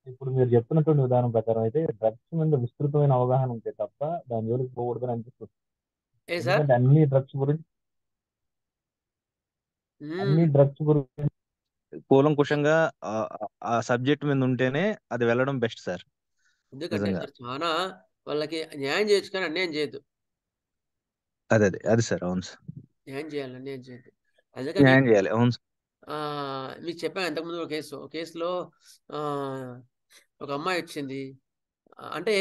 ఇప్పుడు మీరు చెప్తున్నటువంటి విధానం ప్రకారం అయితే డ్రగ్స్ మీద విస్తృతమైన అవగాహన ఉంటే తప్ప దాని జోలికి పోకూడదని అనిపిస్తుంది. ఎందుకంటే అన్ని డ్రగ్స్ గురించి కూలంకుషంగా ఆ సబ్జెక్ట్ మీద ఉంటేనే అది వెళ్ళడం బెస్ట్ సార్. ఎందుకంటే చాలా వాళ్ళకి న్యాయం చేయొచ్చు కానీ అన్యాయం చేయొద్దు. అది సార్. అవును సార్, న్యాయం చేయాలి, అన్యాయం చేయొద్దు. న్యాయం చేయాలి. అవును సార్. మీకు చెప్పాను ఇంతకుముందు ఒక కేసులో ఒక అమ్మాయి వచ్చింది. అంటే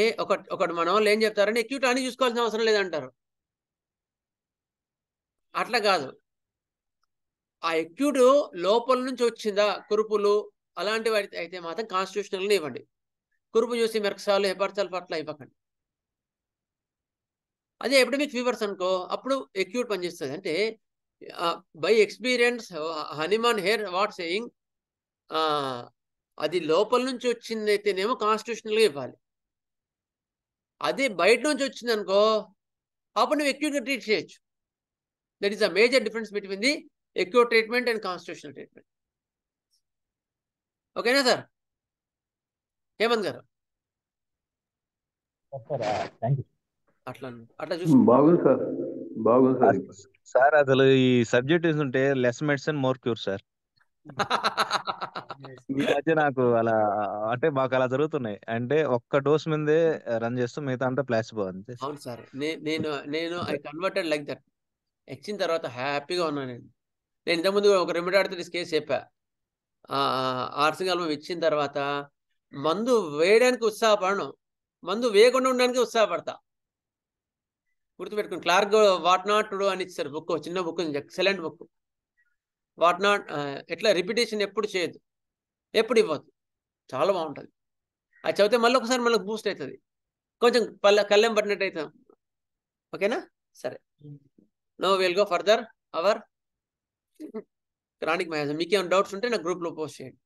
ఒకటి మన వాళ్ళు ఏం చెప్తారంటే అక్యూట్ అని చూసుకోవాల్సిన అవసరం లేదంటారు. అట్లా కాదు. ఆ అక్యూట్ లోపల నుంచి వచ్చిందా కురుపులు అలాంటి వాటి అయితే మాత్రం కాన్స్టిట్యూషనల్ని ఇవ్వండి. కురుపు చూసి మెర్క్సాలు హెపర్సల్ పట్ల ఇవ్వకండి. అదే ఎపిడమిక్ ఫీవర్స్ అనుకో అప్పుడు అక్యూట్ పనిచేస్తుంది. అంటే by experience హనీమాన్ hair what saying అది లోపల నుంచి వచ్చింది అయితేనేమో కాన్స్టిట్యూషనల్గా ఇవ్వాలి. అదే బయట నుంచి వచ్చింది అనుకో అప్పుడు నువ్వు అక్యూట్గా ట్రీట్ చేయొచ్చు. That is the major difference between the acute treatment and constitutional treatment. ఓకేనా సార్? హేమంత్ గారు అట్లా చూసుకో. బాగుంది సార్, బాగుంది సార్. సార్ అసలు ఈ సబ్జెక్ట్ ఉంటే less medicine more cure sir. ఈ మధ్య నాకు అలా అంటే మాకు అలా జరుగుతున్నాయి. అంటే ఒక్క డోస్ మీదే రన్ చేస్తూ మిగతా అంతా ప్లాసిబో అంతే. అవును సార్, నేను ఐ కన్వర్టెడ్ లైక్ దట్. ఇచ్చిన తర్వాత హ్యాపీగా ఉన్నాను. నేను ఇంతకుముందు ఒక రెమిడాడిటిస్ కేసు చెప్పా. ఆర్సిగాల్మం ఇచ్చిన తర్వాత మందు వేయడానికి ఉత్సాహపడను, మందు వేయకుండా ఉండడానికి ఉత్సాహపడతా. గుర్తుపెట్టుకుని Clarke what not to do అని ఇచ్చారు బుక్, చిన్న book, excellent book. What not ఎట్లా రిపిటేషన్ ఎప్పుడు చేయదు, ఎప్పుడు ఇవ్వద్దు, చాలా బాగుంటుంది. అది చదివితే మళ్ళీ ఒకసారి మనకు బూస్ట్ అవుతుంది, కొంచెం కళ్ళెం పడినట్టు అవుతాం. ఓకేనా? సరే, no will go further our chronic miasis. మీకు ఏమైనా డౌట్స్ ఉంటే నా గ్రూప్లో పోస్ట్ చేయండి.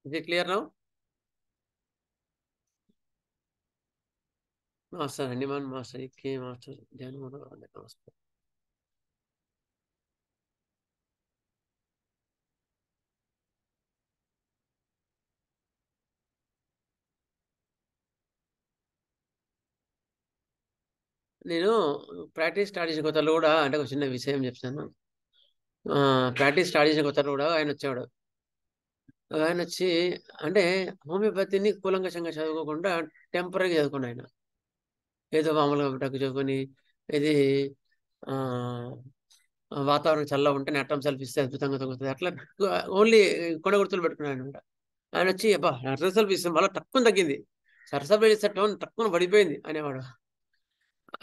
Is it clear now? Master Hanuman, Master Ikke, Master Janmana, Master. నేను ప్రాక్టీస్ స్టార్ట్ చేసిన కొత్తలో కూడా అంటే ఒక చిన్న విషయం చెప్తాను. ప్రాక్టీస్ స్టార్ట్ చేసిన కొత్తలో కూడా ఆయన వచ్చాడు. ఆయన వచ్చి అంటే హోమియోపతిని కూలంకషంగా చదువుకోకుండా టెంపరీగా చదువుకున్నాడు. ఆయన ఏదో మామూలుగా టక్కు చదువుకొని ఇది వాతావరణం చల్లగా ఉంటే నెట్టం సెల్ఫ్ ఇస్తే అద్భుతంగా తగ్గుతుంది అట్లా ఓన్లీ కొండ గుర్తులు పెట్టుకున్నాడు అనమాట. ఆయన వచ్చి అబ్బా నెట్టం సెల్ఫ్ ఇస్తే మళ్ళీ తక్కువ తగ్గింది, సరసభ చేసే టోన్ తక్కువ పడిపోయింది అనేవాడు.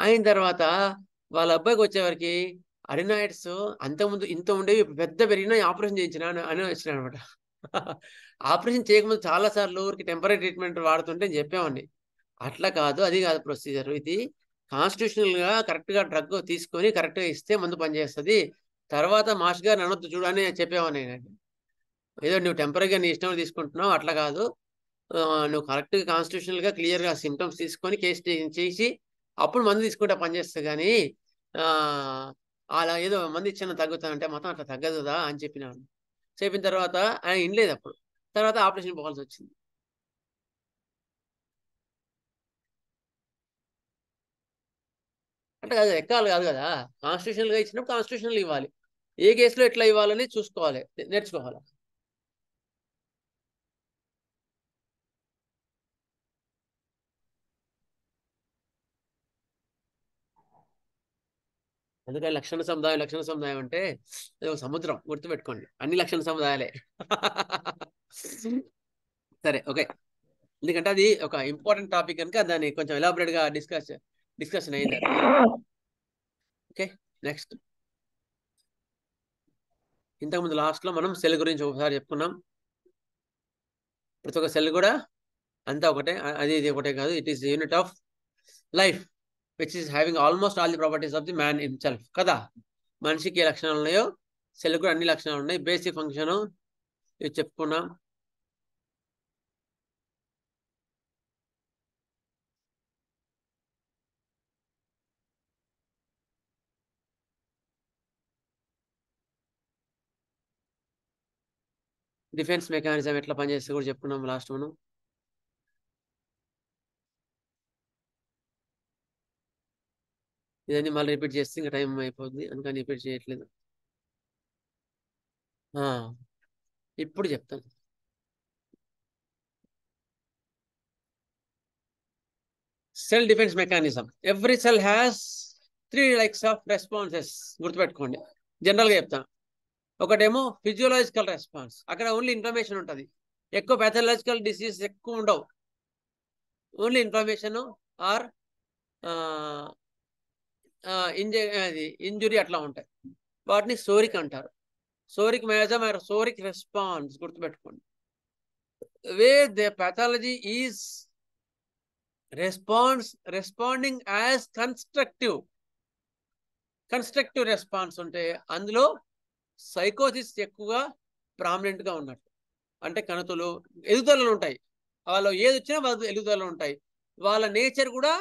అయిన తర్వాత వాళ్ళ అబ్బాయికి వచ్చేవారికి అడినాయిడ్స్ అంతకుముందు ఇంత ఉండేవి ఇప్పుడు పెద్ద పెరిగినా ఆపరేషన్ చేయించిన అని వచ్చినాడు అనమాట. ఆపరేషన్ చేయకముందు చాలా సార్లు ఊరికి టెంపరీ ట్రీట్మెంట్ వాడుతుంటే చెప్పామండి. అట్లా కాదు, అది కాదు ప్రొసీజర్. ఇది కాన్స్టిట్యూషనల్ గా కరెక్ట్ గా డ్రగ్ తీసుకొని కరెక్ట్ గా ఇస్తే మందు పనిచేస్తుంది. తర్వాత మాస్టర్ గారు అనొద్దు చూడని చెప్పేవాడిని నేను. ఏదో నువ్వు టెంపరీగా నీ ఇష్టం తీసుకుంటున్నావు, అట్లా కాదు. నువ్వు కరెక్ట్ గా కాన్స్టిట్యూషనల్ గా క్లియర్ గా సిమ్టమ్స్ తీసుకొని కేసు చేసి అప్పుడు మందు తీసుకుంటే పనిచేస్తుంది. కానీ అలా ఏదో మంది ఇచ్చిన తగ్గుతానంటే మొత్తం అట్లా తగ్గదుదా అని చెప్పినాడు. చెప్పిన తర్వాత ఆయన వినలేదు. అప్పుడు తర్వాత ఆపరేషన్ పోవాల్సి వచ్చింది. అంటే కాదు, ఎక్కాలి కాదు కదా, కాన్స్టిట్యూషనల్ గా ఇచ్చినప్పుడు కాన్స్టిట్యూషనల్ ఇవ్వాలి. ఏ కేసులో ఎట్లా ఇవ్వాలని చూసుకోవాలి, నేర్చుకోవాలి. అందుకని లక్షణ సముదాయం అంటే ఒక సముద్రం, గుర్తుపెట్టుకోండి. అన్ని లక్షణ సముదాయాలే. సరే, ఓకే. ఎందుకంటే అది ఒక ఇంపార్టెంట్ టాపిక్ కనుక దాన్ని కొంచెం ఎలాబరేట్ గా డిస్కషన్ అయింది. Okay, next. ఇంతకుముందు లాస్ట్ లో మనం సెల్ గురించి ఒకసారి చెప్పుకున్నాం. ప్రతి ఒక్క సెల్ కూడా అంతా ఒకటే, అది ఇది ఒకటే కాదు. It is unit of life which is having almost all the properties of the man himself కదా. మనిషికి ఏ లక్షణాలు ఉన్నాయో సెల్ కూడా అన్ని లక్షణాలు ఉన్నాయి. బేసిక్ ఫంక్షన్ ఇవి చెప్పుకున్నాం. డిఫెన్స్ మెకానిజం ఎట్లా పనిచేస్తే కూడా చెప్పుకున్నాం లాస్ట్ మనం. ఇదన్నీ మళ్ళీ రిపీట్ చేస్తే ఇంకా టైం అయిపోతుంది, అందుకని రిపీట్ చేయట్లేదు. ఇప్పుడు చెప్తాను. Cell defence mechanism. Every cell has 3 types of responses. గుర్తుపెట్టుకోండి, జనరల్గా చెప్తాను. ఒకటేమో ఫిజియోలాజికల్ రెస్పాన్స్, అక్కడ ఓన్లీ ఇన్ఫ్లమేషన్ ఉంటుంది. ఎక్కువ ప్యాథలాజికల్ డిసీజ్ ఎక్కువ ఉండవు, ఓన్లీ ఇన్ఫ్లమేషన్ ఆర్ ఇంజురీ అట్లా ఉంటాయి. వాటిని సోరిక్ అంటారు. Psoric mechanism or psoric response. గుర్తుపెట్టుకోండి. Way the pathology is responding as constructive response ఉంటే అందులో సైకోసిస్ ఎక్కువగా ప్రామినెంట్ గా ఉన్నట్టు. అంటే కణతులు ఎదుగుదలలు ఉంటాయి, వాళ్ళు ఏది వచ్చినా వాళ్ళ ఎదుగుదలలు ఉంటాయి. వాళ్ళ నేచర్ కూడా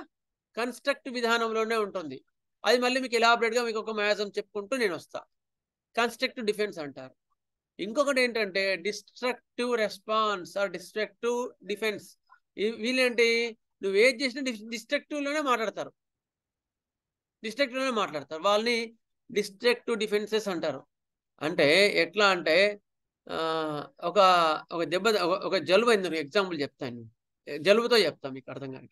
కన్స్ట్రక్టివ్ విధానంలోనే ఉంటుంది. అది మళ్ళీ మీకు ఎలాబరేట్ గా మీకు ఒక మ్యాజం చెప్పుకుంటూ నేను వస్తా. కన్స్ట్రక్టివ్ డిఫెన్స్ అంటారు. ఇంకొకటి ఏంటంటే destructive response or destructive defence. వీళ్ళేంటి, నువ్వు ఏది చేసినా డిస్ట్రక్టివ్ లోనే మాట్లాడతారు. వాళ్ళని డిస్ట్రక్టివ్ డిఫెన్సెస్ అంటారు. అంటే ఎట్లా అంటే ఒక దెబ్బ, ఒక జలుబు అయింది, ఎగ్జాంపుల్ చెప్తాను, జలుబుతో చెప్తాను మీకు అర్థం కాదు.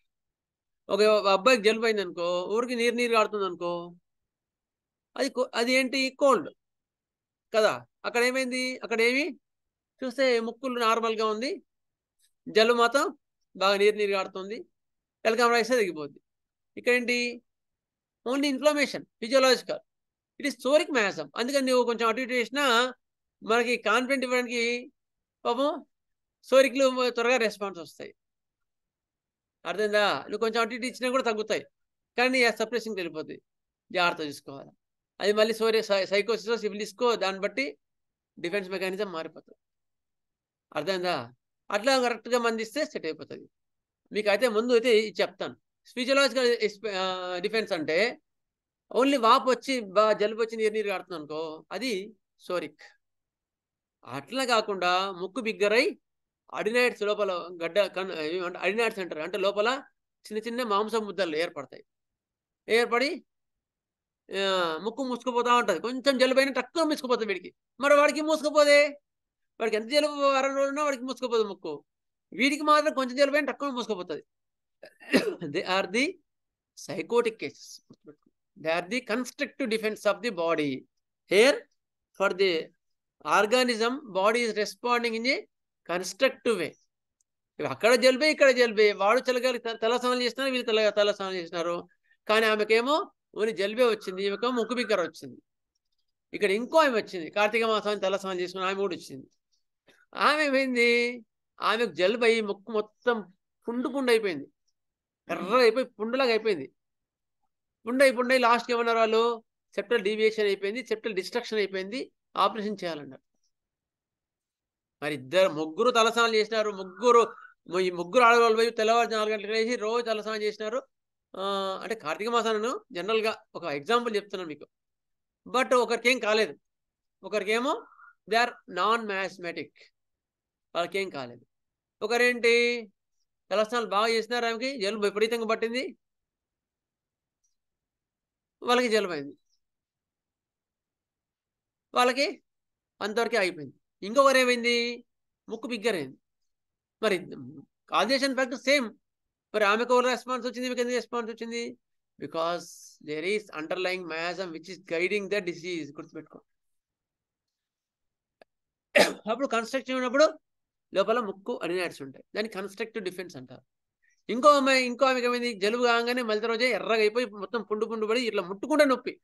ఒక అబ్బాయికి జలుబు అయింది అనుకో, ఊరికి నీరు కాడుతుంది అనుకో, అది ఏంటి, కోల్డ్ కదా. అక్కడ ఏమైంది, అక్కడ ఏమి చూస్తే ముక్కులు నార్మల్గా ఉంది, జలుబు మాత్రం బాగా నీరు కాడుతుంది, టెలికామ్ రైస్ దిగిపోద్ది. ఇక్కడ ఏంటి, only inflammation, physiological. It is psoric mechanism. అందుకని నువ్వు కొంచెం అటు ఇటు చేసినా మనకి కాన్ఫిడెంట్ ఇవ్వడానికి పాపం సోరిక్లు త్వరగా రెస్పాన్స్ వస్తాయి. అర్థమైందా? నువ్వు కొంచెం అటు ఇటు ఇచ్చినా కూడా తగ్గుతాయి, కానీ సప్రెసింగ్కి వెళ్ళిపోతుంది. జాగ్రత్త చూసుకోవాలి. అది మళ్ళీ సైకోసిస్ సిఫిలిస్కో దాన్ని బట్టి డిఫెన్స్ మెకానిజం మారిపోతుంది. అర్థమైందా? అట్లా కరెక్ట్గా మందిస్తే సెట్ అయిపోతుంది. మీకు అయితే ముందు అయితే చెప్తాను. ఫిజియోలాజికల్ డిఫెన్స్ అంటే ఓన్లీ వాపు వచ్చి జలుబు వచ్చి నీరు కాడుతుంది అనుకో, అది సోరిక్. అట్లా కాకుండా ముక్కు బిగ్గరై అడినాయిడ్స్ లోపల అడినాయిడ్స్ అంటారు. అంటే లోపల చిన్న చిన్న మాంసం ముద్దలు ఏర్పడి ముక్కు మూసుకుపోతా ఉంటుంది. కొంచెం జలుబు అయినా తక్కువ మూసుకుపోతుంది వీడికి. మరి వాడికి మూసుకుపోదే, వాడికి ఎంత జలుబు వారం రోజులున్నా వాడికి మూసుకుపోదు ముక్కు. వీడికి మాత్రం కొంచెం జలుబు అయినా తక్కువ మూసుకుపోతుంది. They are the psychotic cases. They are the constructive defense of the body. Here, for the organism, body is responding in a constructive way. అక్కడ జలుబే ఇక్కడ జలుబే, వాడు తలస్నానం చేస్తున్నారు, వీళ్ళు తలస్నానం చేస్తున్నారు, కానీ ఆమెకేమో ఓన్లీ జలుబే వచ్చింది, ఈమెకేమో ముక్కు బిగ్గర వచ్చింది. ఇక్కడ ఇంకో ఆమె వచ్చింది, కార్తీక మాసాన్ని తలస్నానం చేసుకుని ఆమె కూడా వచ్చింది. ఆమె ఏమైంది, ఆమెకు జలుబు అయ్యి ముక్కు మొత్తం పుండు అయిపోయింది, ఎర్రగా అయిపోయి పుండులాగా అయిపోయింది. పుండు అయి లాస్ట్కి ఏమన్నారు వాళ్ళు, సెప్టల్ డీవియేషన్ అయిపోయింది, సెప్టల్ డిస్ట్రక్షన్ అయిపోయింది, ఆపరేషన్ చేయాలన్నారు. మరి ముగ్గురు తలస్నానం చేసినారు, ఈ ముగ్గురు ఆడవాళ్ళు పోయి తెల్లవారు 4 గంటలకు వేసి రోజు తలస్నానం చేసినారు. అంటే కార్తీక మాసాలను జనరల్గా ఒక ఎగ్జాంపుల్ చెప్తున్నాను మీకు. బట్ ఒకరికేం కాలేదు, ఒకరికేమో దే ఆర్ నాన్ మ్యాథమెటిక్, వాళ్ళకేం కాలేదు. ఒకరేంటి తలస్నానాలు బాగా చేసినారు, ఆమెకి జలుబు విపరీతంగా పట్టింది, వాళ్ళకి జలుబు అయింది, వాళ్ళకి అంతవరకే అయిపోయింది. ఇంకొకరు ఏమైంది, ముక్కు బిగ్గరైంది. మరి కాజేషన్ ఫ్యాక్టర్ సేమ్, మరి ఆమెకు రెస్పాన్స్ వచ్చింది, మీకు ఎందుకు రెస్పాన్స్ వచ్చింది? Because there is underlying miasm which is guiding the disease. గుర్తుపెట్టుకో. అప్పుడు కన్స్ట్రక్టివ్ ఉన్నప్పుడు లోపల ముక్కు అడినాడ్స్ ఉంటాయి, దాన్ని కన్స్ట్రక్టివ్ డిఫెన్స్ అంటారు. ఇంకో ఆమెకి ఏమైంది, జలుబు కాగానే మళ్ళీ రోజే ఎర్రగా అయిపోయి మొత్తం పుండు పడి ఇట్లా ముట్టుకుంటే నొప్పి.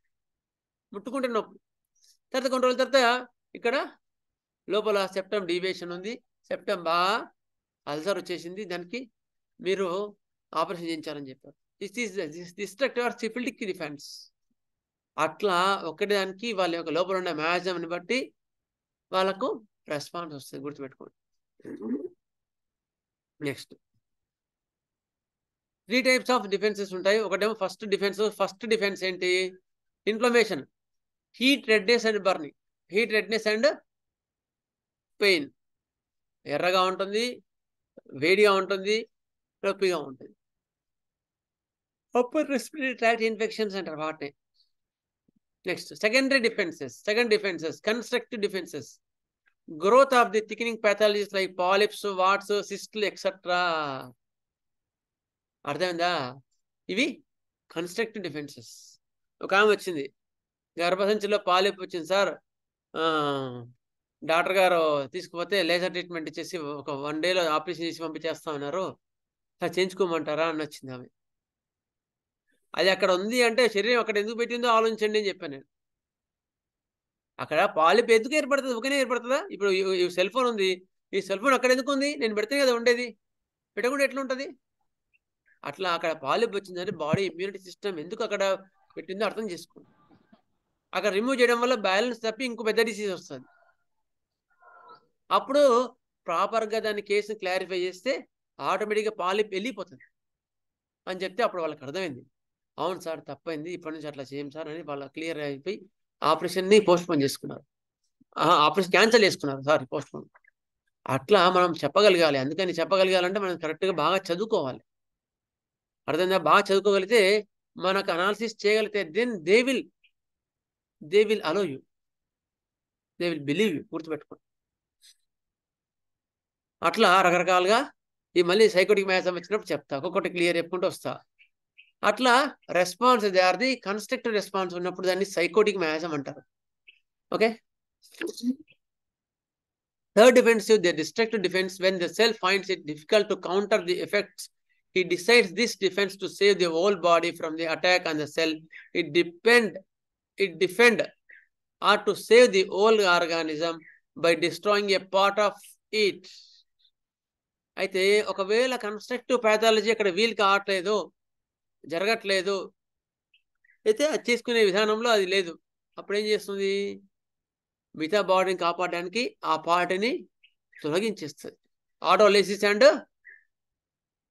తర్వాత కొన్ని రోజుల తర్వాత ఇక్కడ లోపల సెప్టమ్ డీవియేషన్ ఉంది, సెప్టమ్ బాగా అల్సర్ వచ్చేసింది, దానికి మీరు ఆపరేషన్ చేయించాలని చెప్పారు. Destructive or syphilitic defence. అట్లా ఒకటి దానికి వాళ్ళ యొక్క లోపల ఉన్న మ్యాజంని బట్టి వాళ్ళకు రెస్పాన్స్ వస్తుంది, గుర్తుపెట్టుకోండి. నెక్స్ట్ 3 types ఆఫ్ డిఫెన్సెస్ ఉంటాయి. ఒకటేమో ఫస్ట్ డిఫెన్స్ ఏంటి, inflammation, heat, redness and burning. Heat, redness and pain, ఎర్రగా ఉంటుంది, వేడిగా ఉంటుంది, నొప్పిగా ఉంటుంది. అప్పర్ రెస్పిరేటరీ ట్రాక్ట్ ఇన్ఫెక్షన్స్ అంటారు వాటిని. Next second defences, constructive defences, growth of the thickening pathologies like polyps, warts, సిస్ట్లు ఎక్సెట్రా. అర్థమైందా? ఇవి కన్స్ట్రక్టివ్ డిఫెన్సెస్. ఒక ఆమె వచ్చింది, గర్భసంచిలో పాలిప్ వచ్చింది సార్, డాక్టర్ గారు తీసుకుపోతే లేజర్ ట్రీట్మెంట్ ఇచ్చేసి ఒక 1 dayలో ఆపరేషన్ చేసి పంపించేస్తా ఉన్నారు, చేయించుకోమంటారా అని వచ్చింది ఆమె. అది అక్కడ ఉంది అంటే శరీరం అక్కడ ఎందుకు పెట్టిందో ఆలోచించండి అని చెప్పాను నేను. అక్కడ పాలిప్ ఎందుకు ఏర్పడుతుంది, ఒకనే ఏర్పడుతుందా? ఇప్పుడు ఈ సెల్ ఫోన్ ఉంది, ఈ సెల్ ఫోన్ అక్కడ ఎందుకు ఉంది, నేను పెడితే కదా ఉండేది, పెట్టకుండా ఎట్లా ఉంటుంది? అట్లా అక్కడ పాలిప్ వచ్చిందంటే బాడీ ఇమ్యూనిటీ సిస్టమ్ ఎందుకు అక్కడ పెట్టిందో అర్థం చేసుకోండి. అక్కడ రిమూవ్ చేయడం వల్ల బ్యాలెన్స్ తప్పి ఇంకో పెద్ద డిసీజ్ వస్తుంది. అప్పుడు ప్రాపర్గా దాని కేసుని క్లారిఫై చేస్తే ఆటోమేటిక్గా పాలిప్ వెళ్ళిపోతుంది అని చెప్తే అప్పుడు వాళ్ళకి అర్థమైంది, అవును సార్ తప్పైంది, ఇప్పటి నుంచి అట్లా చేయం సార్ అని వాళ్ళ క్లియర్ అయిపోయి ఆపరేషన్ని పోస్ట్పోన్ చేసుకున్నారు, ఆపరేషన్ క్యాన్సిల్ చేసుకున్నారు, సారీ పోస్ట్పోన్. అట్లా మనం చెప్పగలగాలి. అందుకని చెప్పగలగాలంటే మనం కరెక్ట్గా బాగా చదువుకోవాలి. అర్థమైందా? బాగా చదువుకోగలిగితే మనకు అనాలిసిస్ చేయగలిగితే then they will allow you, they will believe you. గుర్తుపెట్టుకోండి. అట్లా రకరకాలుగా ఈ మళ్ళీ సైకోటిక్ మ్యాథ్స్ వచ్చినప్పుడు చెప్తా, ఒక్కొక్కటి క్లియర్ చెప్పుకుంటూ వస్తా. అట్లా response they are the constructive response ఉన్నప్పుడు దాన్ని సైకోటిక్ మ్యాథ్స్ అంటారు. Okay. Third defensive, the destructive defense, when the cell finds it difficult to counter the effects, it decides this defense to save the whole body from the attack on the cell. It defend or to save the whole organism by destroying a part of it. అయితే ఒకవేళ constructive pathology అక్కడ wheel కావట్లేదు, జరగట్లేదు, అయితే అది చేసుకునే విధానంలో అది లేదు, అప్పుడు ఏం చేస్తుంది, మిగతా బాడీని కాపాడడానికి ఆ పార్ట్ని తొలగించేస్తుంది. ఆటోలైసిస్ అండ్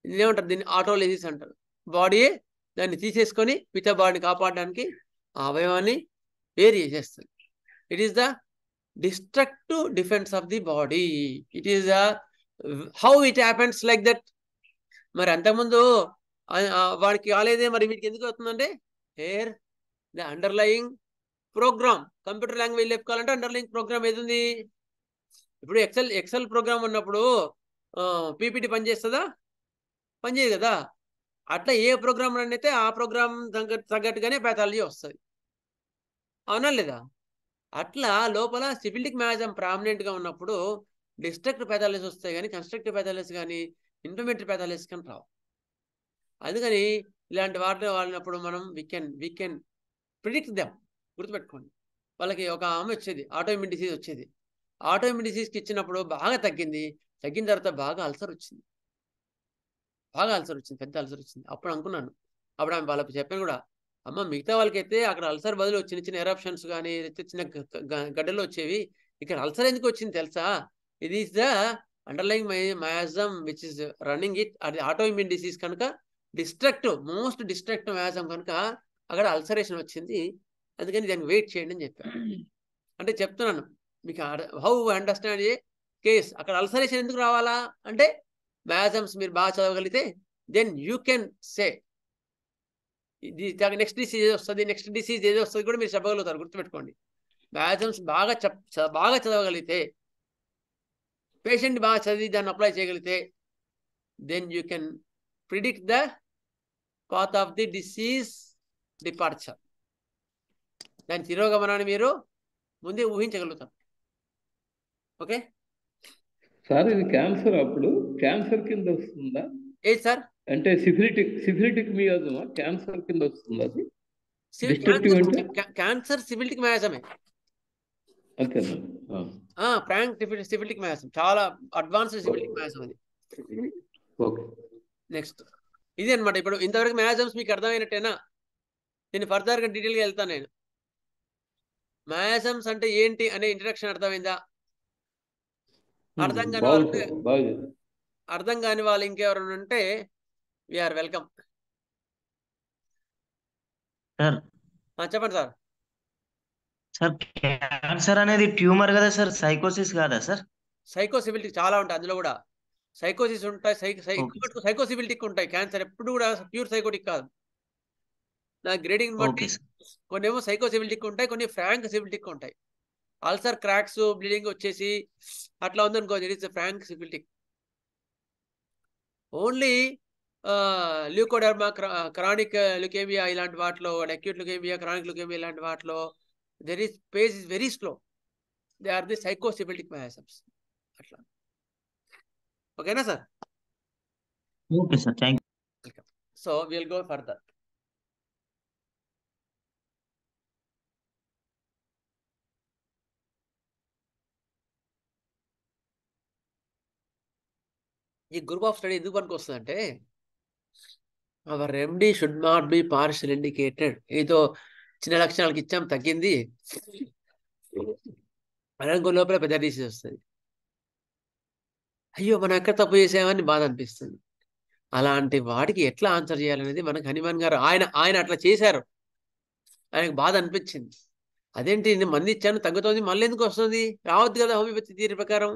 ఏమంటారు దీన్ని, ఆటోలైసిస్ అంటారు. బాడీయే దాన్ని తీసేసుకొని మిగతా బాడీని కాపాడడానికి ఆ అవయవాన్ని వేరు చేసేస్తుంది. It is the destructive defence of the body. It is the how it happens like that. మరి అంతకుముందు వాడికి కాలేదే, మరి వీటికి ఎందుకు అవుతుందంటే here the underlying program. Computer language చెప్పుకోవాలంటే అండర్లయింగ్ ప్రోగ్రామ్ ఏది ఉంది? ఇప్పుడు ఎక్సెల్ ప్రోగ్రామ్ ఉన్నప్పుడు పీపీటీ పనిచేస్తుందా? పనిచేయదు కదా. అట్లా ఏ ప్రోగ్రామ్ అయితే ఆ ప్రోగ్రామ్ తగ్గట్టుగానే ప్యాథాలజీ వస్తుంది, అవునా లేదా? అట్లా లోపల సిఫిలిటిక్ మ్యాజం ప్రామినెంట్గా ఉన్నప్పుడు డిస్ట్రక్టివ్ ప్యాథాలజీ వస్తాయి, కానీ కన్స్ట్రక్టివ్ ప్యాథాలజీ కానీ ఇన్ఫ్లమేటరీ ప్యాథాలజీ కానీ రావు. అందుకని ఇలాంటి వాటిలో వాడినప్పుడు మనం వీ కెన్ ప్రిడిక్ట్ దెమ్. గుర్తుపెట్టుకోండి. వాళ్ళకి ఒక ఆమె వచ్చేది, ఆటోఇమ్యూన్ డిసీజ్ వచ్చేది. ఆటోఇమ్యూన్ డిసీజ్కి ఇచ్చినప్పుడు బాగా తగ్గింది. తగ్గిన తర్వాత బాగా అల్సర్ వచ్చింది, పెద్ద అల్సర్ వచ్చింది. అప్పుడు అనుకున్నాను, అప్పుడు ఆమె వాళ్ళకి చెప్పాను కూడా, అమ్మ మిగతా వాళ్ళకైతే అక్కడ అల్సర్ బదులు చిన్న చిన్న ఎరప్షన్స్ కానీ చిన్న గడ్డలు వచ్చేవి, ఇక్కడ అల్సర్ ఎందుకు వచ్చింది తెలుసా? ఇది is the underlying miasm which is running it. అది ఆటోఇమ్యూన్ డిసీజ్ కనుక మోస్ట్ డిస్ట్రక్టివ్ మయాజం కనుక అక్కడ అల్సరేషన్ వచ్చింది. అందుకని దానికి వెయిట్ చేయండి అని చెప్పాను. అంటే చెప్తున్నాను మీకు హౌ అండర్స్టాండ్ ఏ కేస్. అక్కడ అల్సరేషన్ ఎందుకు రావాలా అంటే మయాజమ్స్ మీరు బాగా చదవగలిగితే then you can say next disease ఏదో వస్తుంది కూడా మీరు చెప్పగలుగుతారు. గుర్తుపెట్టుకోండి. మయాజమ్స్ బాగా చదవగలిగితే, పేషెంట్ బాగా చదివి దాన్ని అప్లై చేయగలిగితే then you can predict the path of the disease departure. దాని తిరోగమనాన్ని మీరు ముందే ఊహించగలుగుతాం. ఓకే సార్, ఇది క్యాన్సర్ అప్పుడు క్యాన్సర్ కింద వస్తుందా? ఏది సార్? అంటే సిఫిలిటిక్ మియాజమా క్యాన్సర్ కింద వస్తుంది? అది డిస్ట్రక్టివ్ అంటే క్యాన్సర్ సిఫిలిటిక్ మయాజమే. అంతేనా? ఫ్రాంక్ సిఫిలిటిక్ మయాజం చాలా అడ్వాన్స్డ్ సిఫిలిటిక్ మయాజం అది. ఓకే. నెక్స్ట్ ఇది అనమాట. ఇప్పుడు ఇంతవరకు మయాజమ్స్ మీకు అర్థమైనట్టేనా? నేను ఫర్దర్గా డీటెయిల్గా వెళ్తాను. నేను మయాజమ్స్ అంటే ఏంటి అనే ఇంట్రడక్షన్ అర్థమైందా? అర్థం కాని వాళ్ళు ఇంకెవరైనా ఉంటే వీఆర్ వెల్కమ్. చెప్పండి సార్. సార్, క్యాన్సర్ అనేది ట్యూమర్ కదా సార్, సైకోసిస్ కాదా సార్? సైకోసిబిలిటీ చాలా ఉంటాయి, అందులో కూడా సైకోసిస్ ఉంటాయి, సైకోసిబిలిటీ ఉంటాయి. క్యాన్సర్ ఎప్పుడు కూడా ప్యూర్ సైకోటిక్ కాదు. నా గ్రేడింగ్ బట్టి కొన్ని ఏమో సైకోసిబిలిటీ ఉంటాయి, కొన్ని ఫ్రాంక్ సిబిలిటీ ఉంటాయి. అల్సర్ క్రాక్స్ బ్లీడింగ్ వచ్చేసి అట్లా ఉందనుకో, it is frank syphility. Only leucoderma, chronic leukaemia ఇలాంటి వాటిలో, అక్యూట్ ల్యూకేమియా, క్రానిక్ ల్యూకేమియా ఇలాంటి వాటిలో there is pace is very slow. They are the sycosyphilitic miasms. అట్లా ఓకేనా sir? Okay sir, thank you. Welcome. So will go further. ఈ group of study ఎందుకు పనికి వస్తుందంటే, our remedy should not be partial indicated. ఏదో చిన్న లక్షణాలకు ఇచ్చాం, తగ్గింది, అనుకో లోపల పెద్ద డిసీజ్ వస్తుంది. అయ్యో మనం ఎక్కడ తప్పు చేసామని బాధ అనిపిస్తుంది. అలాంటి వాటికి ఎట్లా ఆన్సర్ చేయాలనేది మనకు హనుమాన్ గారు ఆయన అట్లా చేశారు. ఆయనకు బాధ అనిపించింది. అదేంటి నేను మంది ఇచ్చాను తగ్గుతుంది, మళ్ళీ ఎందుకు వస్తుంది? రావద్దు కదా హోమియోపతి థియరీ ప్రకారం.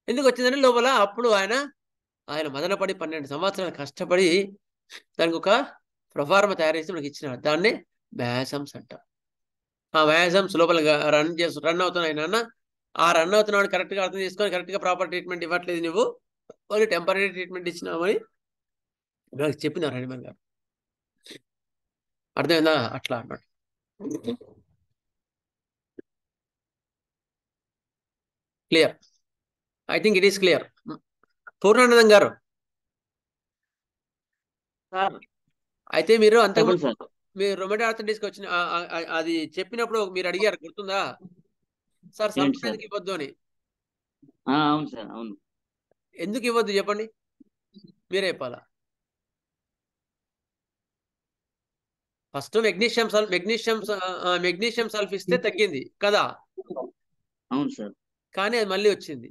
ఎందుకు వచ్చిందని లోపల అప్పుడు ఆయన మదనపడి 12 సంవత్సరాలు కష్టపడి దానికి ఒక ప్రొఫార్మ తయారు చేసి మనకి ఇచ్చినాడు. దాన్నే మయాజమ్స్ అంటారు. ఆ మయాజమ్స్ లోపల రన్ అవుతున్నాయి నాన్న. ఆ రన్ అవుతున్నాడు కరెక్ట్గా అర్థం చేసుకొని కరెక్ట్గా ప్రాపర్ ట్రీట్మెంట్ ఇవ్వట్లేదు, నువ్వు ఓన్లీ టెంపరీ ట్రీట్మెంట్ ఇచ్చినామని నాకు చెప్పినారు హనుమాన్ గారు. అర్థమైందా? అట్లా అన్నాడు. Clear? I think it is clear. Purnanandam గారు, అయితే మీరు మీరు రొమాటో ఆర్థరైటిస్కి వచ్చిన అది చెప్పినప్పుడు మీరు అడిగారు, గుర్తుందా సార్? సల్ఫర్ ఎందుకు ఇవ్వద్దు అని. అవును సార్, అవును. ఎందుకు ఇవ్వద్దు చెప్పండి, మీరే చెప్పాలా. ఫస్ట్ మెగ్నీషియం సల్ఫ్ ఇస్తే తగ్గింది కదా? అవును సార్. కానీ అది మళ్ళీ వచ్చింది.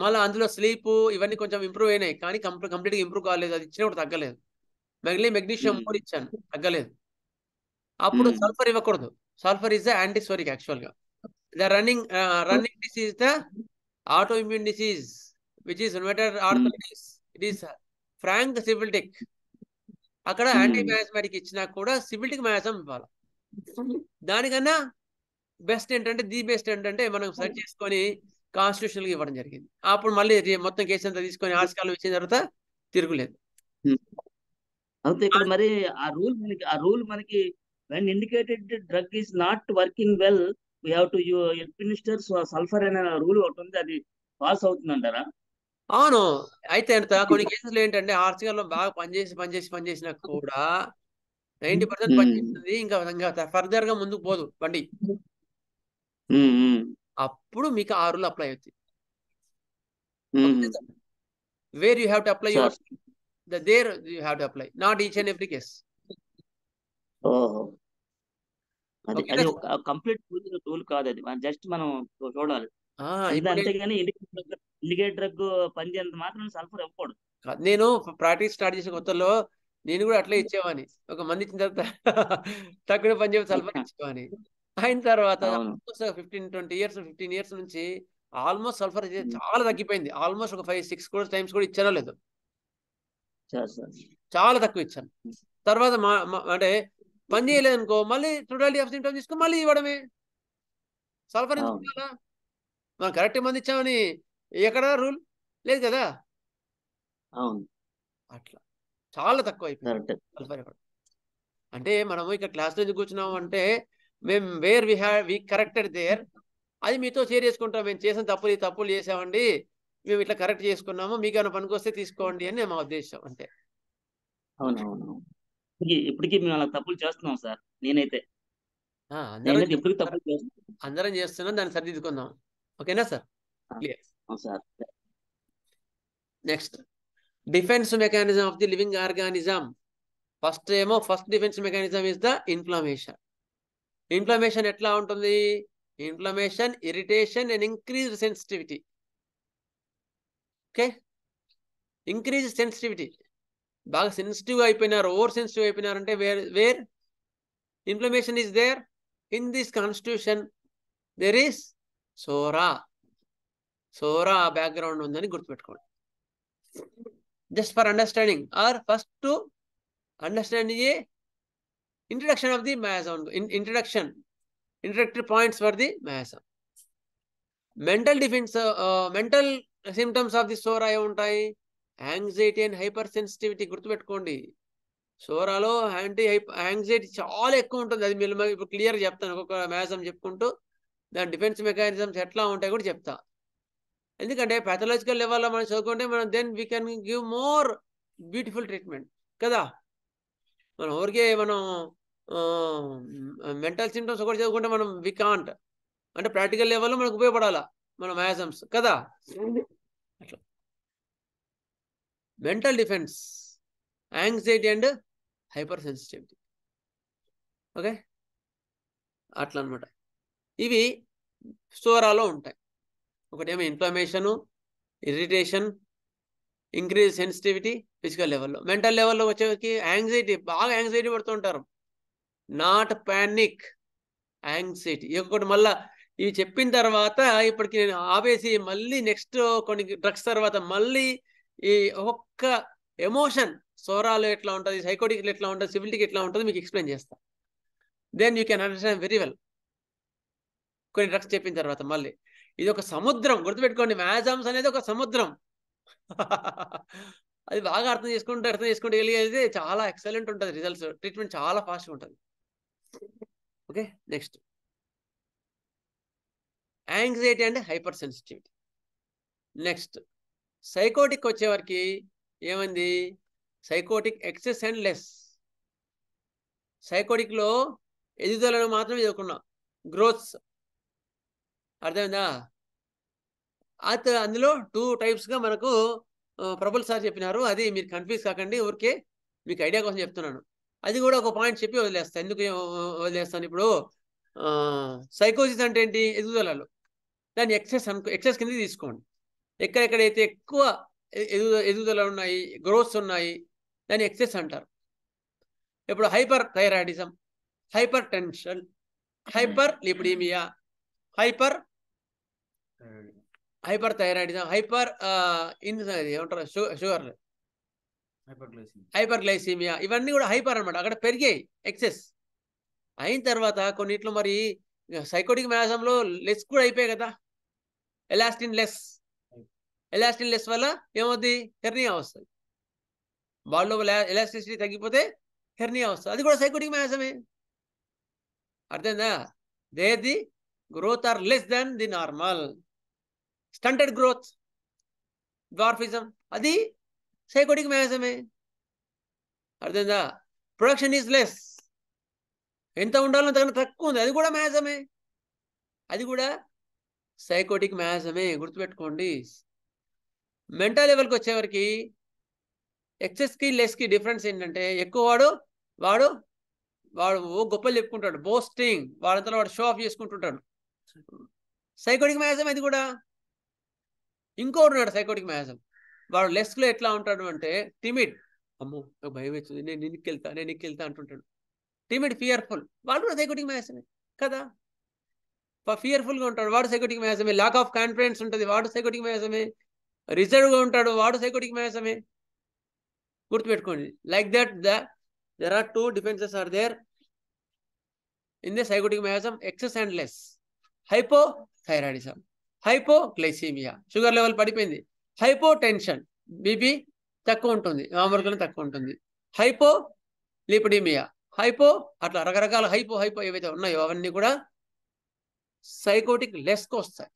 మళ్ళీ అందులో స్లీప్ ఇవన్నీ కొంచెం ఇంప్రూవ్ అయినాయి, కానీ కంప్లీట్గా ఇంప్రూవ్ కాలేదు. అది ఇచ్చినప్పుడు తగ్గలేదు. మళ్ళీ మెగ్నీషియం 3 ఇచ్చాను, తగ్గలేదు. అప్పుడు సల్ఫర్ ఇవ్వకూడదు. Sulphur is the antipsoric. యాక్చువల్గా the running disease the autoimmune disease which is rheumatoid arthritis. It is frank syphilitic. అక్కడ యాంటీ మయాజమాటిక్ ఇచ్చినా కూడా సిబిలిటిక్ మయాజం ఇవ్వాలి. దానికన్నా బెస్ట్ ఏంటంటే మనం సెర్చ్ చేసుకొని కాన్స్టిట్యూషనల్గా ఇవ్వడం జరిగింది. అప్పుడు మళ్ళీ మొత్తం కేసు అంతా తీసుకొని ఆస్కాలం ఇచ్చిన తర్వాత తిరుగులేదు. అయితే ఇక్కడ మరి ఆ రూల్ మనకి when indicated the drug is not working well, we have to administer sulfur అనే రూల్ ఒకటి ఉంది, అది పాస్ అవుతుందంటారా? అవును. అయితే అంత కొన్ని కేసులు ఏంటంటే హార్సికల్లో బాగా పనిచేసినా కూడా 90% పనిచేస్తుంది. ఇంకా ఫర్దర్ గా ముందుకు పోదు బండి. అప్పుడు మీకు 6 అప్లై అవుతుంది. Where you have to apply your there you have to apply, not each and every case. ఓహో, అది ఓకేనా సార్? ఒక కంప్లీట్ టూల్ కాదు, అది జస్ట్ మనం చూడాలి ఇప్పుడు అంతేగాని ఇండికేటర్ డ్రగ్ పనిచేయనంత మాత్రం సల్ఫర్ ఇవ్వకూడదు. నేను ప్రాక్టీస్ స్టార్ట్ చేసిన కొత్తలో నేను కూడా అట్లే ఇచ్చేవాని. ఒక మంది ఇచ్చిన తర్వాత తక్కువ పని చెప్పి సల్ఫర్ ఇచ్చేవాని. అయిన తర్వాత 15 ఇయర్స్ నుంచి ఆల్మోస్ట్ సల్ఫర్ చాలా తగ్గిపోయింది. ఆల్మోస్ట్ ఒక 5-6 crores టైమ్స్ కూడా ఇచ్చానో లేదు, చాలా తక్కువ ఇచ్చాను. తర్వాత అంటే పని చేయలేదు అనుకో, మళ్ళీ టోటాలిటీ ఆఫ్ సిమ్టమ్స్ తీసుకుని మళ్ళీ ఇవ్వడమే. సల్ఫర్ ఎందుకు ఇవ్వాలా? మనం కరెక్ట్ మంది ఇచ్చామని ఎక్కడ రూల్ లేదు కదా. అవును, అట్లా చాలా తక్కువ అయిపోయింది సల్ఫర్ ఇవ్వడం. అంటే మనము ఇక్కడ క్లాస్లో ఎందుకు కూర్చున్నాము అంటే మేము వి కరెక్టెడ్ దేర్, అది మీతో షేర్ చేసుకుంటాం. మేము చేసిన తప్పులు చేసామండి, మేము ఇట్లా కరెక్ట్ చేసుకున్నాము, మీకు ఏమైనా పనికి వస్తే తీసుకోండి అని మా ఉద్దేశం. అంటే అవునవును, ఇప్పటికీ మేము అలా తప్పులు చేస్తున్నాం సార్. నేనైతే ఇప్పటికీ తప్పులు చేస్తున్నాం. అందరం చేస్తున్నాం, దాన్ని సరిదిద్దుకుందాం. ఓకేనా sir? Clear sir. Next, defence mechanism of the living organism. First defence mechanism is the inflammation. Inflammation ఎట్లా ఉంటుంది? Inflammation, irritation and increased sensitivity. Okay, increase sensitivity. బాగా సెన్సిటివ్ అయిపోయినారు, ఓవర్ సెన్సిటివ్ అయిపోయినారంటే where inflammation is there in this constitution there is psora background ఉందని గుర్తుపెట్టుకోండి. Just for understanding or first to understand a introduction of the miasm, introductory points for the miasm. Mental symptoms of the psora ఏముంటాయి? Anxiety and hyper sensitivity. గుర్తుపెట్టుకోండి, సోరాలో anxiety చాలా ఎక్కువ ఉంటుంది. అది మీరు ఇప్పుడు క్లియర్గా చెప్తాను, ఒక్కొక్క మ్యాజం చెప్పుకుంటూ దాని డిఫెన్స్ మెకానిజమ్స్ ఎట్లా ఉంటాయి కూడా చెప్తా. ఎందుకంటే పాథలాజికల్ లెవెల్లో మనం చదువుకుంటే then we can give more beautiful treatment కదా. మనం మెంటల్ సిమ్టమ్స్ ఒకటి చదువుకుంటే మనం వి కాంట్, అంటే ప్రాక్టికల్ లెవెల్లో మనకు ఉపయోగపడాలా మన మ్యాజమ్స్ కదా. అట్లా mental defence, anxiety and hyper sensitivity. Okay, అట్లా అనమాట. ఇవి సోరాలో ఉంటాయి. ఒకటేమో inflammation, irritation, increase sensitivity physical లెవెల్లో. మెంటల్ లెవెల్లో వచ్చేసరికి యాంగ్జైటీ, బాగా యాంగ్జైటీ పడుతుంటారు. Not panic, anxiety. ఒకటి మళ్ళా ఇవి చెప్పిన తర్వాత ఇప్పటికి నేను ఆపేసి మళ్ళీ నెక్స్ట్ కొన్ని డ్రగ్స్ తర్వాత మళ్ళీ ఈ ఒక్క ఎమోషన్ సోరాలో ఎట్లా ఉంటుంది, సైకోటిక్ ఎట్లా ఉంటుంది, సివిలిటీకి ఎట్లా ఉంటుంది మీకు ఎక్స్ప్లెయిన్ చేస్తా. Then you can understand very well. కొన్ని డ్రగ్స్ చెప్పిన తర్వాత మళ్ళీ ఇది ఒక సముద్రం. గుర్తుపెట్టుకోండి, మ్యాజమ్స్ అనేది ఒక సముద్రం. అది బాగా అర్థం చేసుకుంటే వెళ్ళేది చాలా ఎక్సలెంట్ ఉంటుంది. రిజల్ట్స్, ట్రీట్మెంట్ చాలా ఫాస్ట్గా ఉంటుంది. Okay, next anxiety and hyper sensitivity. Next sycotic వచ్చేవరకు ఏమైంది? Sycotic excess and less. సైకోటిక్లో ఎదుగుదలను మాత్రం చదువుకున్నాం, గ్రోత్స్. అర్థమైందా? అందులో 2 టైప్స్గా మనకు ప్రబుల్ సార్ చెప్పినారు. అది మీరు కన్ఫ్యూజ్ కాకండి, ఊరికే మీకు ఐడియా కోసం చెప్తున్నాను. అది కూడా ఒక పాయింట్ చెప్పి వదిలేస్తాను. ఎందుకు వదిలేస్తాను? ఇప్పుడు సైకోసిస్ అంటే ఏంటి? ఎదుగుదలలో. దాన్ని ఎక్సెస్ కింద తీసుకోండి. ఎక్కడెక్కడైతే ఎక్కువ ఎదుగుదల ఉన్నాయి, గ్రోత్స్ ఉన్నాయి, దాన్ని ఎక్సెస్ అంటారు. ఇప్పుడు hyperthyroidism, hypertension, hyperlipidaemia, hyperthyroidism, ఏమంటారు షుగర్, హైపర్ గ్లైసీమియా, ఇవన్నీ కూడా హైపర్ అనమాట. అక్కడ పెరిగాయి ఎక్సెస్. అయిన తర్వాత కొన్నిట్లో మరి సైకోటిక్ మ్యాజంలో లెస్ కూడా అయిపోయాయి కదా. ఎలాస్టిన్ లెస్ వల్ల ఏమవుతుంది? హెర్నియా వస్తుంది. బాడీలో ఎలాస్టిసిటీ తగ్గిపోతే హెర్నియా వస్తుంది. అది కూడా సైకోటిక్ మ్యాజమే. అర్థమైందా? The growth are less than the normal. Stunted growth, dwarfism, అది సైకోటిక్ మ్యాజమే. అర్థమైందా? ప్రొడక్షన్ ఈజ్ లెస్, ఎంత ఉండాలో అంతకన్నా తక్కువ ఉంది, అది కూడా మ్యాజమే, అది కూడా సైకోటిక్ మ్యాజమే. గుర్తుపెట్టుకోండి. మెంటల్ లెవెల్కి వచ్చేవరకు ఎక్సెస్కి లెస్కి డిఫరెన్స్ ఏంటంటే, ఎక్కువ వాడు గొప్పలు చెప్పుకుంటాడు, బోస్టింగ్, వాడంతా వాడు షో ఆఫ్ చేసుకుంటుంటాడు. సైకోటిక్ మ్యాజం అది కూడా. ఇంకోటి ఉన్నాడు సైకోటిక్ మ్యాజం, వాడు లెస్లో ఎట్లా ఉంటాడు అంటే టిమిడ్, అమ్మో నాకు భయం వచ్చింది, నేను నీకెళ్తా అంటుంటాడు. టిమిడ్, ఫియర్ఫుల్, వాడు కూడా సైకోటిక్ మ్యాజమే కదా. ఫియర్ఫుల్గా ఉంటాడు, వాడు సైకోటిక్ మ్యాజమే. లాక్ ఆఫ్ కాన్ఫిడెన్స్ ఉంటుంది, వాడు సైకోటిక్ మ్యాజమే. రిజర్వ్గా ఉంటాడు, వాడు సైకోటిక్ మ్యాజమే. గుర్తుపెట్టుకోండి. Like that there are two defenses are there in the psychotic miasm, excess and less. Hypothyroidism, hypoglycemia, sugar level పడిపోయింది. హైపోటెన్షన్, బీపీ తక్కువ ఉంటుంది, మామూలుగానే తక్కువ ఉంటుంది. హైపోలిపిడిమియా, అట్లా రకరకాల హైపో ఏవైతే ఉన్నాయో అవన్నీ కూడా సైకోటిక్ లెస్కి వస్తాయి.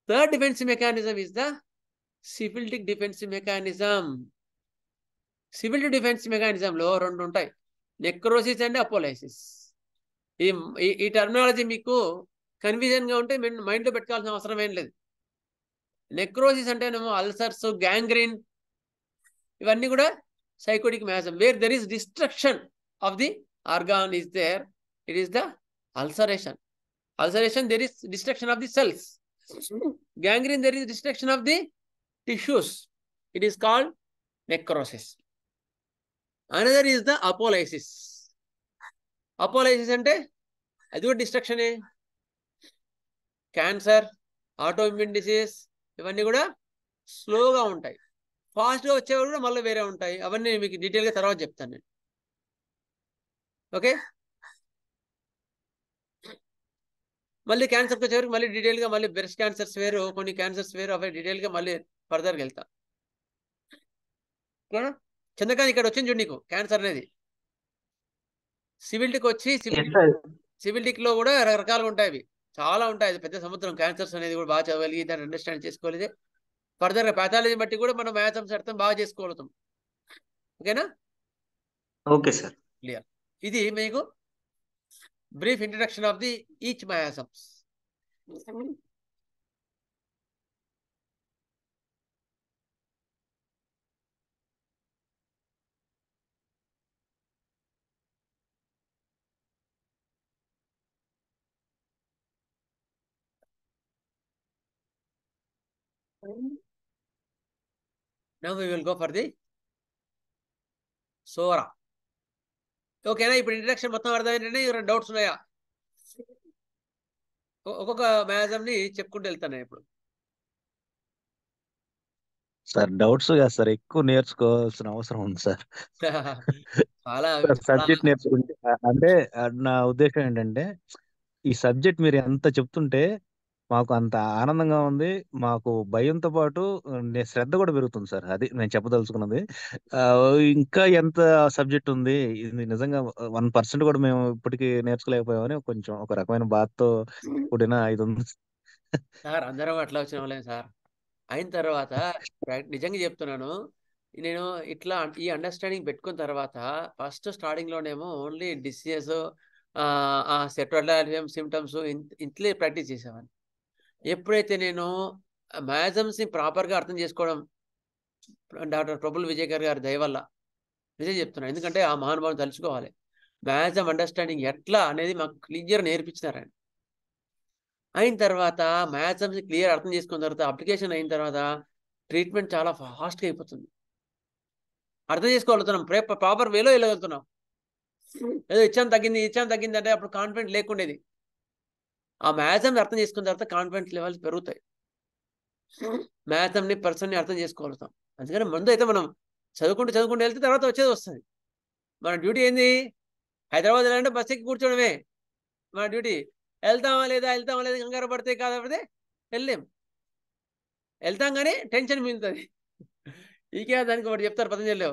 Third defensive mechanism is the syphilitic defensive mechanism. Syphilitic defensive మెకానిజంలో రెండు ఉంటాయి, నెక్రోసిస్ అండ్ అపోలైసిస్. ఈ టర్మినాలజీ మీకు కన్ఫ్యూజన్గా ఉంటే మైండ్లో పెట్టుకోవాల్సిన అవసరం ఏం లేదు. నెక్రోసిస్ అంటేనేమో అల్సర్స్, గ్యాంగ్రీన్, ఇవన్నీ కూడా sycotic miasm. Where there is destruction of the organ is there, it is the ulceration. There is destruction of the cells. Gangrene, there is destruction of the tissues, it is called necrosis. Another is the apolysis. Apolysis అంటే అది కూడా డిస్ట్రక్షనే. Cancer, autoimmune disease, ఇవన్నీ కూడా స్లోగా ఉంటాయి. ఫాస్ట్గా వచ్చేవాళ్ళు కూడా మళ్ళీ వేరే ఉంటాయి. అవన్నీ మీకు డీటెయిల్గా తర్వాత చెప్తాను నేను. ఓకే, మళ్ళీ క్యాన్సర్కి వచ్చేవరకు మళ్ళీ డీటెయిల్గా, మళ్ళీ బ్రెస్ట్ క్యాన్సర్స్ వేరు, కొన్ని క్యాన్సర్స్ వేరు, అవి డీటెయిల్గా మళ్ళీ ఫర్దర్గా వెళ్తా. చంద్రకాంత్ ఇక్కడ వచ్చింది చూడు నీకు క్యాన్సర్ అనేది. సివిలిటీకి వచ్చి సివిలిటీలో కూడా రకరకాలుగా ఉంటాయి, అవి చాలా ఉంటాయి, అది పెద్ద సముద్రం. క్యాన్సర్స్ అనేది కూడా బాగా చదవగలిగి దాన్ని అండర్స్టాండ్ చేసుకోలేదు. ఫర్దర్గా ప్యాథాలజీ బట్టి కూడా మనం మ్యాథమ్స్ అర్థం బాగా చేసుకోగలుగుతాం. ఓకేనా? Okay sir, clear. ఇది మీకు brief introduction of the each miasms. Now we will go for the psora. ఓకేనా? ఇప్పుడు ఇంట్రడక్షన్ మొత్తం అర్థమైందంటే రెండు డౌట్స్ ఉన్నాయా? ఒక్కొక్క మ్యాజంని చెప్పుకుంటూ వెళ్తాను ఇప్పుడు. సార్ డౌట్స్ కాదు సార్, ఎక్కువ నేర్చుకోవాల్సిన అవసరం ఉంది సార్. చాలా సబ్జెక్ట్ నేర్చుకుంటే అంటే నా ఉద్దేశం ఏంటంటే, ఈ సబ్జెక్ట్ మీరు ఎంత చెప్తుంటే మాకు అంత ఆనందంగా ఉంది, మాకు భయంతో పాటు శ్రద్ధ కూడా పెరుగుతుంది సార్. అది నేను చెప్పదలుచుకున్నది. ఇంకా ఎంత సబ్జెక్ట్ ఉంది, ఇది నిజంగా 1% కూడా మేము ఇప్పటికీ నేర్చుకోలేకపోయామని కొంచెం ఒక రకమైన బాధతో కూడిన ఇది ఉంది సార్. అందరం అట్లా వచ్చిన వాళ్ళే సార్. అయిన తర్వాత నిజంగా చెప్తున్నాను, నేను ఇట్లా ఈ అండర్స్టాండింగ్ పెట్టుకున్న తర్వాత ఫస్ట్ స్టార్టింగ్లోనేమో ఓన్లీ డిసీజెస్, సెటోలారియం సిమ్టమ్స్ ఇంట్లో ప్రాక్టీస్ చేసేవాడిని. ఎప్పుడైతే నేను మ్యాజమ్స్ని ప్రాపర్గా అర్థం చేసుకోవడం డాక్టర్ ప్రఫుల్ విజయకర్ గారి దయ వల్ల, నిజం చెప్తున్నాను, ఎందుకంటే ఆ మహానుభావుని తలుచుకోవాలి. మ్యాజమ్ అండర్స్టాండింగ్ ఎట్లా అనేది మాకు క్లియర్ నేర్పించినారు ఆయన. అయిన తర్వాత మ్యాథ్స్ క్లియర్ అర్థం చేసుకున్న తర్వాత అప్లికేషన్ అయిన తర్వాత ట్రీట్మెంట్ చాలా ఫాస్ట్గా అయిపోతుంది. అర్థం చేసుకోగలుగుతున్నాం, ప్రాపర్ వేలో వెళ్ళగలుగుతున్నాం. ఏదో ఇచ్చాను తగ్గింది అంటే అప్పుడు కాన్ఫిడెంట్ లేకుండేది. ఆ మ్యాథ్స్ని అర్థం చేసుకున్న తర్వాత కాన్ఫిడెన్స్ లెవెల్స్ పెరుగుతాయి. మ్యాథ్స్ని పర్సన్ని అర్థం చేసుకోగలుగుతాం. అందుకని ముందు అయితే మనం చదువుకుంటూ వెళ్తే తర్వాత వచ్చేది వస్తుంది. మన డ్యూటీ ఏంది? హైదరాబాద్ వెళ్ళాలంటే బస్ ఎక్కి కూర్చోవడమే మన డ్యూటీ. వెళ్తామా లేదా కంగారు పడితే కాకపోతే వెళ్తాం కానీ టెన్షన్ మిగులుతుంది. ఈకే దానికి ఒకటి చెప్తారు పతంజలిలో,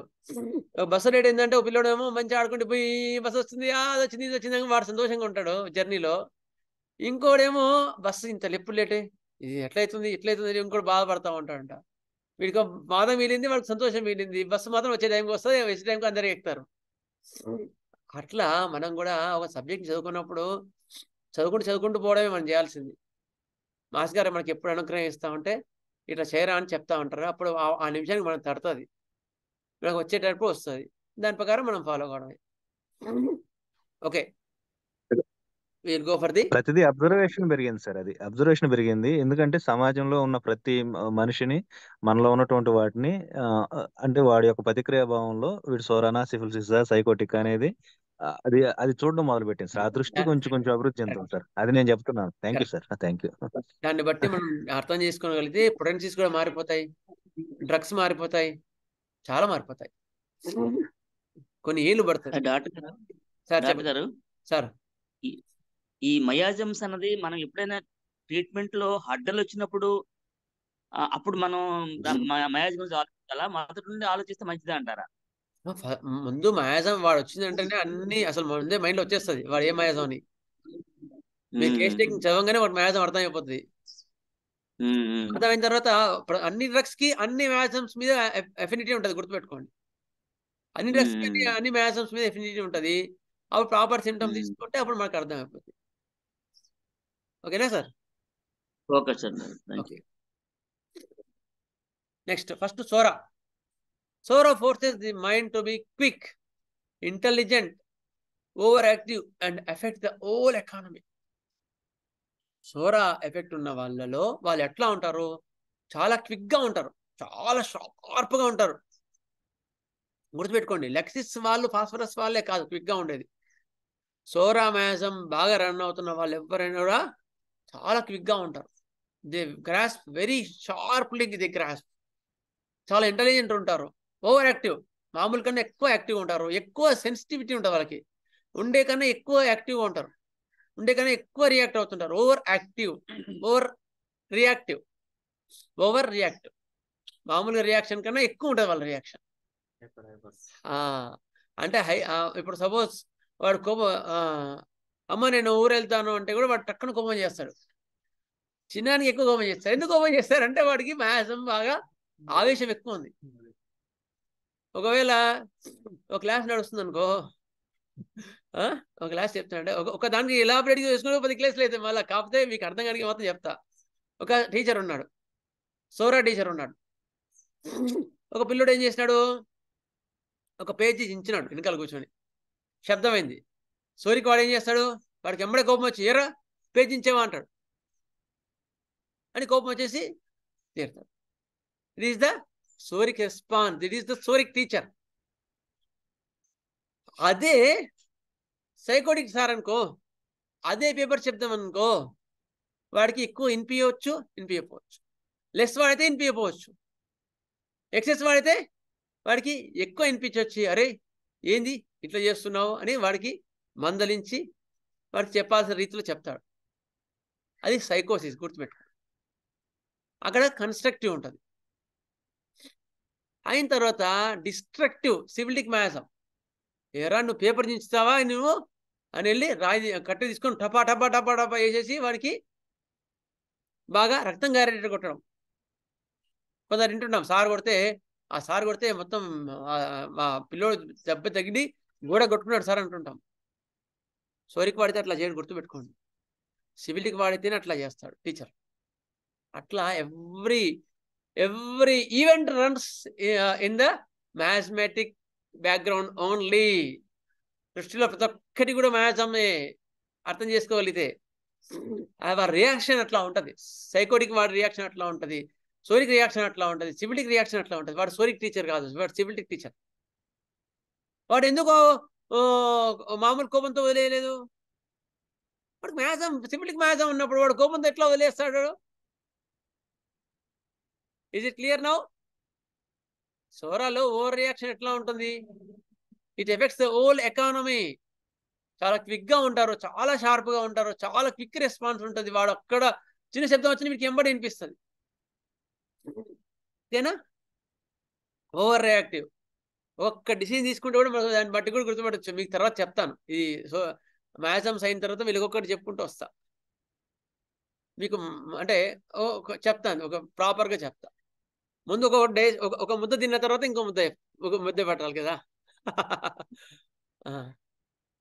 బస్సు రేట్ ఏంటంటే ఒక పిల్లడేమో మంచిగా ఆడుకుంటూ పోయి బస్సు వస్తుంది, అది వచ్చింది ఇది వచ్చింది వాడు సంతోషంగా ఉంటాడు జర్నీలో. ఇంకోడేమో బస్సు ఇంత ఎప్పుడు లేటే, ఇది ఎట్లయితుంది ఇట్లయితుంది ఇంకోటి బాధపడతా ఉంటాడంట. వీడికి బాధ మిగిలింది, వాడికి సంతోషం మిగిలింది. బస్సు మాత్రం వచ్చే టైంకి వస్తుంది, వచ్చే టైంకి అందరూ ఎక్కుతారు. అట్లా మనం కూడా ఒక సబ్జెక్ట్ చదువుకున్నప్పుడు చదువుకుంటూ పోవడమే మనం చేయాల్సింది. మాస్ గారు మనకి ఎప్పుడు అనుగ్రహం ఇస్తా ఉంటే ఇట్లా చేయరా అని చెప్తా ఉంటారు. అప్పుడు ఆ నిమిషానికి మనం తడుతుంది, మనకు వచ్చేటప్పుడు వస్తుంది. దాని ప్రకారం మనం ఫాలో కావడమే. Okay, will go for the ప్రతిదీ అబ్జర్వేషన్ పెరిగింది సార్. అది అబ్జర్వేషన్ పెరిగింది. ఎందుకంటే సమాజంలో ఉన్న ప్రతి మనిషిని, మనలో ఉన్నటువంటి వాటిని అంటే వాడి యొక్క ప్రతిక్రియ భావంలో వీడు సోరానా, సిఫిలిసిసా, సైకోటిక్ అనేది అది చూడడం మొదలు పెట్టింది సార్. ఆ దృష్టి కొంచెం అభివృద్ధి చెందుతుంది సార్. అది నేను చెప్తున్నాను. Thank you sir. Thank you. దాన్ని బట్టి మనం అర్థం చేసుకోగలిగితే పొటెన్సీస్ కూడా మారిపోతాయి, డ్రగ్స్ మారిపోతాయి, చాలా మారిపోతాయి. కొన్ని ఏళ్ళు పడుతుంది. డాక్టర్ గారు, సార్ డాక్టర్ చెప్పండి గారు, సార్. ఈ మయాజమ్స్ అన్నది మనం ఎప్పుడైనా ట్రీట్మెంట్ లో అడ్డలు వచ్చినప్పుడు అప్పుడు మనం మయాజం గురించి ఆలోచించాలా, మొదటి నుండి ఆలోచిస్తే మంచిది అంటారా? ముందు మయాజం వాడు వచ్చిందంటేనే అన్ని అసలు ముందే మైండ్ లో వచ్చేస్తుంది వాడు ఏ మయాజం అని. మీరు కేస్ టేకింగ్ చదవగానే వాడు మయాజం అర్థమైపోతుంది. అర్థమైన తర్వాత అన్ని డ్రగ్స్ కి అన్ని మయాజమ్స్ మీద ఎఫినిటీ ఉంటుంది, గుర్తుపెట్టుకోండి. అన్ని డ్రగ్స్ కి అన్ని మయాజమ్స్ మీద ఎఫినిటీ ఉంటుంది. అప్పుడు ప్రాపర్ సిమ్టమ్ తీసుకుంటే అప్పుడు మనకు అర్థమైపోతుంది. ఓకేనా sir? Okay sir. Okay, next first Sora. Sora forces the mind to be quick, intelligent, over active and effect the whole economy. Sora effect ఉన్న వాళ్ళలో వాళ్ళు ఎట్లా ఉంటారు? చాలా క్విక్ గా ఉంటారు, చాలా షార్ప్ గా ఉంటారు. గుర్తుపెట్టుకోండి, లెక్సిస్ వాళ్ళు ఫాస్ఫరస్ వాళ్ళే కాదు క్విక్ గా ఉండేది. సోరా మ్యాజం బాగా రన్ అవుతున్న వాళ్ళు ఎవరైనా కూడా చాలా క్విక్ గా ఉంటారు. They grasp very sharply, they grasp. చాలా ఇంటెలిజెంట్ ఉంటారు, ఓవర్ యాక్టివ్, మామూలు కన్నా ఎక్కువ యాక్టివ్ ఉంటారు, ఎక్కువ సెన్సిటివిటీ ఉంటుంది వాళ్ళకి, ఉండే కన్నా ఎక్కువ యాక్టివ్గా ఉంటారు, ఉండే కన్నా ఎక్కువ రియాక్ట్ అవుతుంటారు. Over active, over reactive, over reactive. మామూలుగా రియాక్షన్ కన్నా ఎక్కువ ఉంటుంది వాళ్ళ రియాక్షన్. అంటే ఇప్పుడు సపోజ్ వాడు కోపం, అమ్మ నేను ఊరు వెళ్తాను అంటే కూడా వాడు టక్కున కోపం చేస్తాడు. చిన్నానికి ఎక్కువ కోపం చేస్తారు. ఎందుకు కోపం చేస్తారంటే వాడికి మ్యాథ్స్ బాగా ఆవేశం ఎక్కువ ఉంది. ఒకవేళ ఒక క్లాస్ నడుస్తుంది అనుకో, ఒక క్లాస్ చెప్తానంటే ఒక దానికి ఎలాబరేట్గా చేసుకుని 10 క్లాసులు అయితే మళ్ళీ, కాకపోతే మీకు అర్థం కానికి మాత్రం చెప్తా. ఒక టీచర్ ఉన్నాడు, సోరా టీచర్ ఉన్నాడు. ఒక పిల్లోడు ఏం చేసినాడు, ఒక పేజీ చించినాడు వెనకాల కూర్చొని, శబ్దమైంది. సోరికి వాడు ఏం చేస్తాడు, వాడికి ఎంబడే కోపం వచ్చి ఎరా పేజీ చించేవా అంటాడు, అని కోపం వచ్చేసి తీరుతాడు. It is the psoric response, it is the psoric teacher. అదే సైకోటిక్ సార్ అనుకో, అదే పేపర్ చెప్తాం అనుకో, వాడికి ఎక్కువ వినిపించవచ్చు, లెస్ వాడితే వినిపించవచ్చు, ఎక్సెస్ వాడితే వాడికి ఎక్కువ వినిపించవచ్చు. అరే ఏంది ఇట్లా చేస్తున్నావు అని వాడికి మందలించి వాడికి చెప్పాల్సిన రీతిలో చెప్తాడు. అది సైకోసిస్, గుర్తుపెట్టు. అక్కడ కన్స్ట్రక్టివ్ ఉంటుంది. అయిన తర్వాత డిస్ట్రక్టివ్, సివిలిక్ మ్యాసం. ఎరా నువ్వు పేపర్ దించుతావా నువ్వు అని వెళ్ళి రాయి కట్టె తీసుకొని టపా టపా టపా టపా వేసేసి వాడికి బాగా రక్తం గారేటట్టు కొట్టడం. కొందరు వింటున్నాం, సార్ కొడితే మొత్తం మా పిల్లోడు దెబ్బ తగిలి గోడ కొట్టుకున్నాడు సార్ అంటుంటాం. సోరికి వాడితే అట్లా చేయడం, గుర్తుపెట్టుకోండి. సివిలిక్ వాడితేనే అట్లా చేస్తాడు టీచర్. అట్లా every event runs in the mathematic background only. దృష్టిలో ప్రతి ఒక్కటి కూడా మ్యాథ్సమే అర్థం చేసుకోగలిగితే వాడి రియాక్షన్ అట్లా ఉంటుంది. సైకోటిక్ వాడి రియాక్షన్ అట్లా ఉంటుంది, సోరిక్ రియాక్షన్ అట్లా ఉంటుంది, సివిలిక్ రియాక్షన్ అట్లా ఉంటుంది. వాడు సోరిక్ టీచర్ కాదు, వాడు సివిలిక్ టీచర్. వాడు ఎందుకో మామూలు కోపంతో వదిలేయలేదు. వాడికి మ్యాథ్సం, సివిలిక్ మ్యాథ్సం ఉన్నప్పుడు వాడు కోపంతో ఎట్లా వదిలేస్తాడు? Is it clear now? సోరాలో ఓవర్ రియాక్షన్ ఎట్లా ఉంటుంది? It affects the whole economy. చాలా క్విక్ గా ఉంటారు, చాలా షార్ప్ గా ఉంటారు, చాలా క్విక్ రెస్పాన్స్ ఉంటుంది. వాడు అక్కడ చిన్న శబ్దం వచ్చిన మీకు ఎంబడి వినిపిస్తుంది. ఓకేనా? Over reactive. ఒక్క డిసిజన్ తీసుకుంటే కూడా మనం దాన్ని బట్టి కూడా గుర్తుపట్టచ్చు. మీకు తర్వాత చెప్తాను. ఇది మ్యాథ్సమ్స్ అయిన తర్వాత వీళ్ళకొక్కటి చెప్పుకుంటూ వస్తా. మీకు అంటే చెప్తాను, ఒక ప్రాపర్గా చెప్తా. ముందు ఒక ముద్ద తిన్న తర్వాత ఇంకో ముద్ద పెట్టాలి కదా.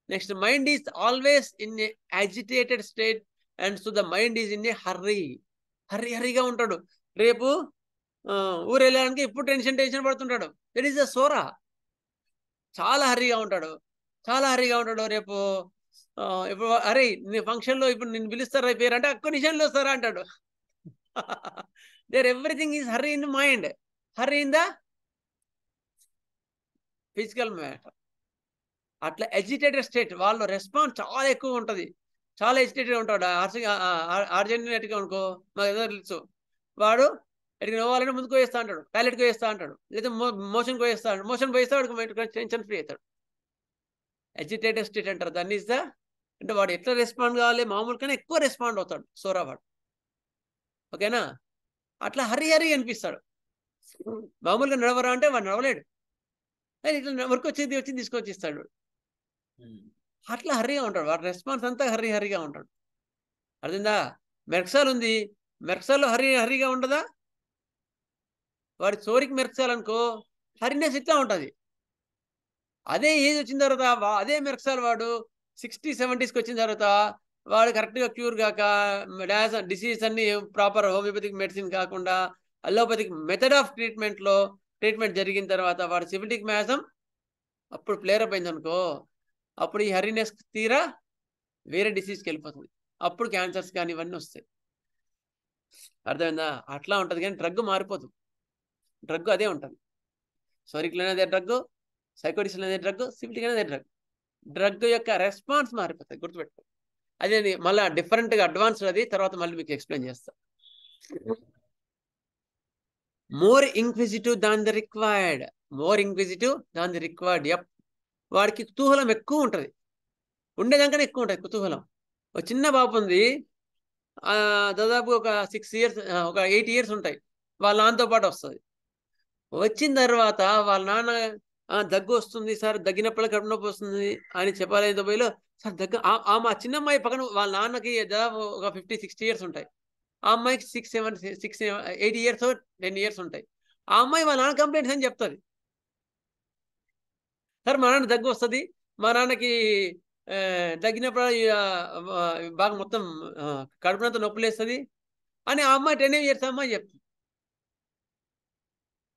Next, mind is always in a agitated state and so the mind is in a హర్రీగా ఉంటాడు. రేపు ఊరు వెళ్ళడానికి ఇప్పుడు టెన్షన్ పడుతుంటాడు. That is the psora. చాలా హర్రీగా ఉంటాడు. రేపు ఇప్పుడు అరే నీ ఫంక్షన్లో ఇప్పుడు నిన్ను పిలుస్తారా పేరు అంటే ఒక్క నిమిషంలో వస్తారా అంటాడు. There everything is hurry in the mind, hurry in the physical matter. అట్లా ఎజిటేటెడ్ స్టేట్, వాళ్ళు రెస్పాన్స్ చాలా ఎక్కువ ఉంటుంది. చాలా ఎజిటేటెడ్ ఉంటాడు. అర్జెంటీనాగా అనుకో, మాకు ఏదో తెలుసు, వాడు ఎక్కడికి పోవాలంటే ముందుకు వేస్తా అంటాడు, టాయిలెట్కి వేస్తా అంటాడు, లేదా మోషన్కి వేస్తా అంటాడు. మోషన్ పోయిస్తే వాడికి టెన్షన్ ఫ్రీ అవుతాడు. ఎజిటేటెడ్ స్టేట్ అంటారు దాన్ని. ఇస్ ద అంటే వాడు ఎట్లా రెస్పాండ్ కావాలి, మామూలు కన్నా ఎక్కువ రెస్పాండ్ అవుతాడు సోరా వాడు. ఓకేనా? అట్లా హరి అనిపిస్తాడు. మామూలుగా నడవరా అంటే వాడు నడవలేడు, ఇట్లా వర్క్ వచ్చి తీసుకొచ్చి ఇస్తాడు. అట్లా హరిగా ఉంటాడు వాడు. రెస్పాన్స్ అంతా హరిగా ఉంటాడు. అర్థందా? మెర్క్సాల్ ఉంది, మెర్క్సాల్లో హరిగా ఉండదా? వాడి చోరికి మెర్క్సాల్ అనుకో, హరినెస్ ఇట్లా ఉంటుంది. అదే ఏజ్ వచ్చిన తర్వాత అదే మెర్క్సాల్ వాడు 60s 70s వచ్చిన తర్వాత వాడు కరెక్ట్గా క్యూర్ కాక, డిసీజ్ అన్ని ప్రాపర్ హోమియోపతిక్ మెడిసిన్ కాకుండా అలోపతిక్ మెథడ్ ఆఫ్ ట్రీట్మెంట్ జరిగిన తర్వాత వాడు సిఫిలిటిక్ మ్యాసం అప్పుడు ప్లేరప్ అయింది అనుకో, అప్పుడు ఈ హరినెస్ తీరా వేరే డిసీజ్కి వెళ్ళిపోతుంది. అప్పుడు క్యాన్సర్స్ కానీ ఇవన్నీ వస్తాయి. అర్థమైందా? అట్లా ఉంటుంది. కానీ డ్రగ్ మారిపోతుంది. డ్రగ్ అదే ఉంటుంది. సోరిక్లో అదే డ్రగ్, సైకోటిక్స్లో అదే డ్రగ్, సిఫిలిటిక్ అదే డ్రగ్. డ్రగ్ యొక్క రెస్పాన్స్ మారిపోతుంది, గుర్తుపెట్టుకో. అదే మళ్ళీ డిఫరెంట్గా అడ్వాన్స్డ్ అది తర్వాత మళ్ళీ మీకు ఎక్స్ప్లెయిన్ చేస్తా. More inquisitive than the required. Yup. వాడికి కుతూహలం ఎక్కువ ఉంటుంది, ఉండేదానికన్నా ఎక్కువ ఉంటుంది కుతూహలం. ఒక చిన్న బాబు ఉంది, దాదాపు ఒక 6 years ఒక 8 years ఉంటాయి, వాళ్ళ నాన్నతో పాటు వస్తుంది. వచ్చిన తర్వాత వాళ్ళ నాన్న దగ్గు వస్తుంది సార్, దగ్గినప్పుడు కడుపు నొప్పి వస్తుంది అని చెప్పాలి. పోయిలో సార్ మా చిన్నమ్మాయి పక్కన వాళ్ళ నాన్నకి దాదాపు ఒక 50-60 years ఉంటాయి. ఆ అమ్మాయికి 8 years 10 years ఉంటాయి. ఆ అమ్మాయి వాళ్ళ నాన్న కంప్లైంట్స్ అని చెప్తుంది. సార్ మా నాన్న దగ్గు వస్తుంది, మా నాన్నకి దగ్గినప్పుడు బాగా మొత్తం కడుపునంతా నొప్పులు వేస్తుంది అని ఆ అమ్మాయి 10 years అమ్మాయి చెప్తుంది.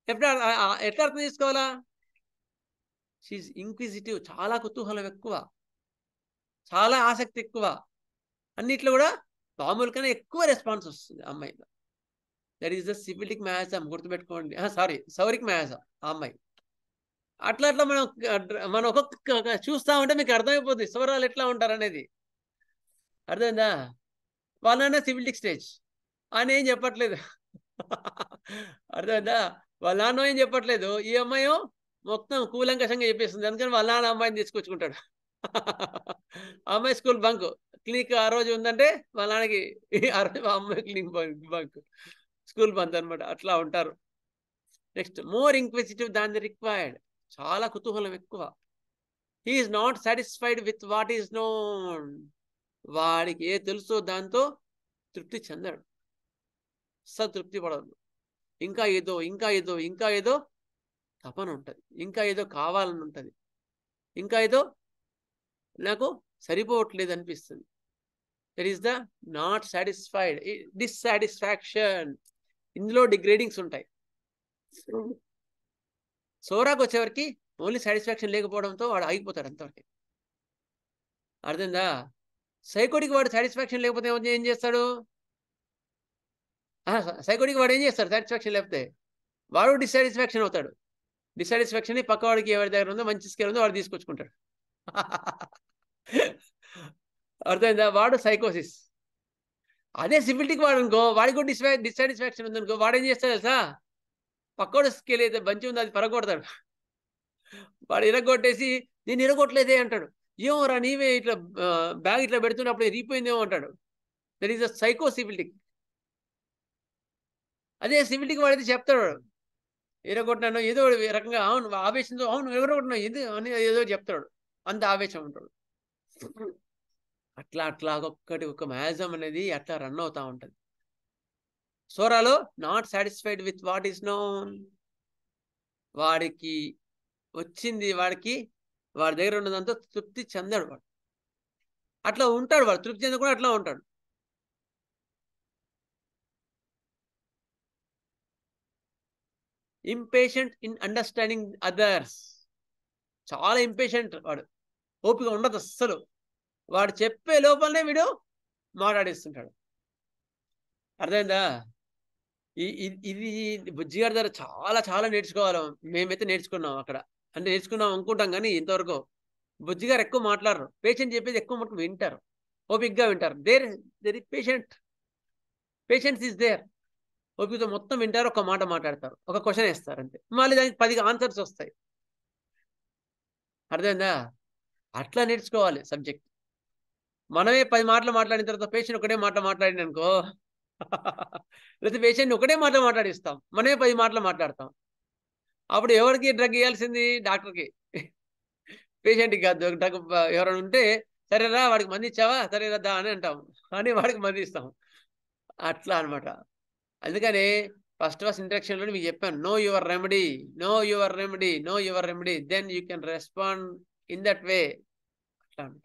ఎట్లా అర్థం చేసుకోవాలా? షీఈ్ ఇంక్విజిటివ్, చాలా కుతూహలం ఎక్కువ, చాలా ఆసక్తి ఎక్కువ, అన్నిట్లో కూడా మామూలు కన్నా ఎక్కువ రెస్పాన్స్ వస్తుంది అమ్మాయిలో. దట్ ఈస్ ద సిఫిలిటిక్ మ్యాసం, గుర్తుపెట్టుకోండి. సౌరిక్ మ్యాసం ఆ అమ్మాయి. అట్లా మనం ఒక్కొక్క చూస్తా ఉంటే మీకు అర్థమైపోతుంది సోరాలు ఎట్లా ఉంటారు అనేది. అర్థమైందా? వాళ్ళ సిఫిలిటిక్ స్టేజ్ అని ఏం చెప్పట్లేదు. అర్థమైందా? వాళ్ళ నాన్న ఏం చెప్పట్లేదు, ఈ అమ్మాయి మొత్తం కూలంకషంగా చెప్పేస్తుంది. అందుకని వాళ్ళ నాన్న అమ్మాయిని తీసుకొచ్చుకుంటాడు. అమ్మాయి స్కూల్ బంక్, క్లినిక్ ఆ రోజు ఉందంటే వాళ్ళ నాన్నకి అమ్మాయి క్లినిక్ బంక్, స్కూల్ బంక్ అనమాట. అట్లా ఉంటారు. Next, more inquisitive than the required. చాలా కుతూహలం ఎక్కువ. He is not satisfied with what is known. వాడికి ఏ తెలుసో దాంతో తృప్తి చెందాడు, అస్సలు తృప్తి పడదు. ఇంకా ఏదో తపన ఉంటుంది, ఇంకా ఏదో కావాలని ఉంటుంది, ఇంకా ఏదో నాకు సరిపోవట్లేదు అనిపిస్తుంది. That is the not satisfied, dissatisfaction. ఇందులో డిగ్రేడింగ్స్ ఉంటాయి. సోరాకు వచ్చేవరకు ఓన్లీ సాటిస్ఫాక్షన్ లేకపోవడంతో వాడు ఆగిపోతాడు అంతవరకు. అర్థందా? సైకోటిక్ వాడు సాటిస్ఫాక్షన్ లేకపోతే ఏం చేస్తాడు? సైకోటిక్ వాడు ఏం చేస్తాడు? సాటిస్ఫాక్షన్ లేకపోతే వాడు డిస్సాటిస్ఫాక్షన్ అవుతాడు. డిస్సాటిస్ఫాక్షన్ పక్కవాడికి ఎవరి దగ్గర ఉందో మంచి స్కేల్ ఉందో వాడు తీసుకొచ్చుకుంటాడు. అర్థమైందా? వాడు సైకోసిస్. అదే సిఫిలిటిక్ వాడు అనుకో, వాడికి కూడా డిస్సాటిస్ఫాక్షన్ ఉందనుకో, వాడు ఏం చేస్తాడు తెలుసా? పక్కోడు స్కేల్ అయితే బంచి ఉంది అది పరగొడతాడు. వాడు ఇరగొట్టేసి నేను ఇరగొట్టలేదే అంటాడు. ఏమోరా నీవే ఇట్లా బ్యాగ్ ఇట్లా పెడుతున్నప్పుడు ఇరిగిపోయిందేమో అంటాడు. That is a psycho syphilitic. అదే సిఫిలిటిక్ వాడైతే చెప్తాడు, ఇరగొట్టినాను ఏదో రకంగా, అవును ఆవేశంతో, అవును ఎరగొట్టినా ఇది అని ఏదో చెప్తాడు. అంత ఆవేశం ఉంటాడు. అట్లా అట్లా ఒక మ్యాజం అనేది అట్లా రన్ అవుతా ఉంటుంది. సోరాలో not satisfied with what is known, వాడికి వచ్చింది వాడి దగ్గర ఉన్నదంతా తృప్తి చెందాడు వాడు. అట్లా ఉంటాడు వాడు, తృప్తి చెంది కూడా అట్లా ఉంటాడు. ఇంపేషెంట్ ఇన్ అండర్స్టాండింగ్ అదర్స్, చాలా ఇంపేషెంట్ వాడు, ఓపిక ఉండదు అస్సలు. వాడు చెప్పే లోపలనే వీడు మాట్లాడిస్తుంటాడు. అర్థమైందా? ఇది బుజ్జిగారి దగ్గర చాలా చాలా నేర్చుకోవాలి. మేమైతే నేర్చుకున్నాం అక్కడ, అంటే నేర్చుకున్నాం అనుకుంటాం, కానీ ఇంతవరకు బుజ్జిగారు ఎక్కువ మాట్లాడరు. పేషెంట్ చెప్పేది ఎక్కువ మటుకు వింటారు, ఓపికగా వింటారు. There is patience is there. ఓపికతో మొత్తం వింటారు, ఒక మాట మాట్లాడతారు, ఒక క్వశ్చన్ వేస్తారు అంతే, మళ్ళీ దానికి 10 ఆన్సర్స్ వస్తాయి. అర్థమైందా? అట్లా నేర్చుకోవాలి సబ్జెక్ట్. మనమే 10 మాటలు మాట్లాడిన తర్వాత పేషెంట్ ఒకటే మాట మాట్లాడింది అనుకో, లేకపోతే పేషెంట్ ఒకటే మాట మాట్లాడిస్తాం, మనమే 10 మాటలు మాట్లాడతాం. అప్పుడు ఎవరికి డ్రగ్ ఇవ్వాల్సింది? డాక్టర్కి, పేషెంట్కి కాదు. డ్రగ్ ఎవరైనా ఉంటే సరేరా వాడికి మంది ఇచ్చావా, సరేరా దా అని అంటాం, అని వాడికి మంది ఇస్తాం. అట్లా అనమాట. అందుకని ఫస్ట్ ఇంట్రడక్షన్లో మీకు చెప్పాను, know your remedy, know your remedy, know your remedy, then you can respond in that way. అట్లా అనమాట.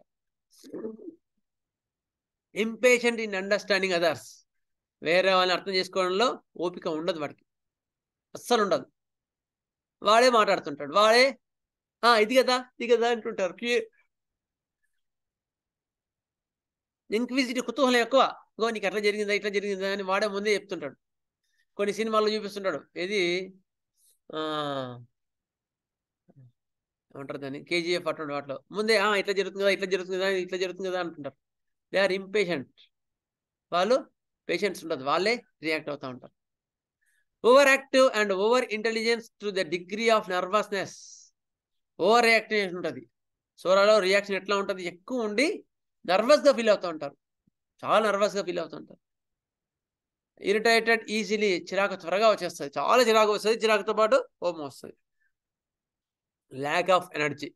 ఇంపేషెంట్ ఇన్ అండర్స్టాండింగ్ అదర్స్, వేరే వాళ్ళని అర్థం చేసుకోవడంలో ఓపిక ఉండదు వాడికి, అస్సలు ఉండదు. వాడే మాట్లాడుతుంటాడు, వాడే ఇది కదా అంటుంటారు. ఇంక్విజిటివ్, కుతూహలం ఎక్కువ. గో నీకు ఎట్లా జరిగిందా, ఇట్లా జరిగిందా అని వాడే ముందే చెప్తుంటాడు. కొన్ని సినిమాల్లో చూపిస్తుంటాడు, ఏది ఏమంటారు దాన్ని, కేజీఎఫ్ అటువంటి వాటిలో ముందే ఇట్లా జరుగుతుంది కదా, ఇట్లా జరుగుతుంది కదా, ఇట్లా జరుగుతుంది కదా అంటుంటారు. They are impatient. వాళ్ళు పేషెన్స్ ఉండదు, వాళ్ళే రియాక్ట్ అవుతూ ఉంటారు. Over active and over intelligence to the degree of nervousness. Over reaction ఉంటుంది. సోరాలో రియాక్షన్ ఎట్లా ఉంటుంది? ఎక్కువ ఉండి నర్వస్గా ఫీల్ అవుతూ ఉంటారు, చాలా నర్వస్గా ఫీల్ అవుతూ ఉంటారు. ఇరిటేటెడ్ ఈజీలీ, చిరాకు త్వరగా వచ్చేస్తుంది, చాలా చిరాకు వస్తుంది, చిరాకుతో పాటు కోపం వస్తుంది. ల్యాక్ ఆఫ్ ఎనర్జీ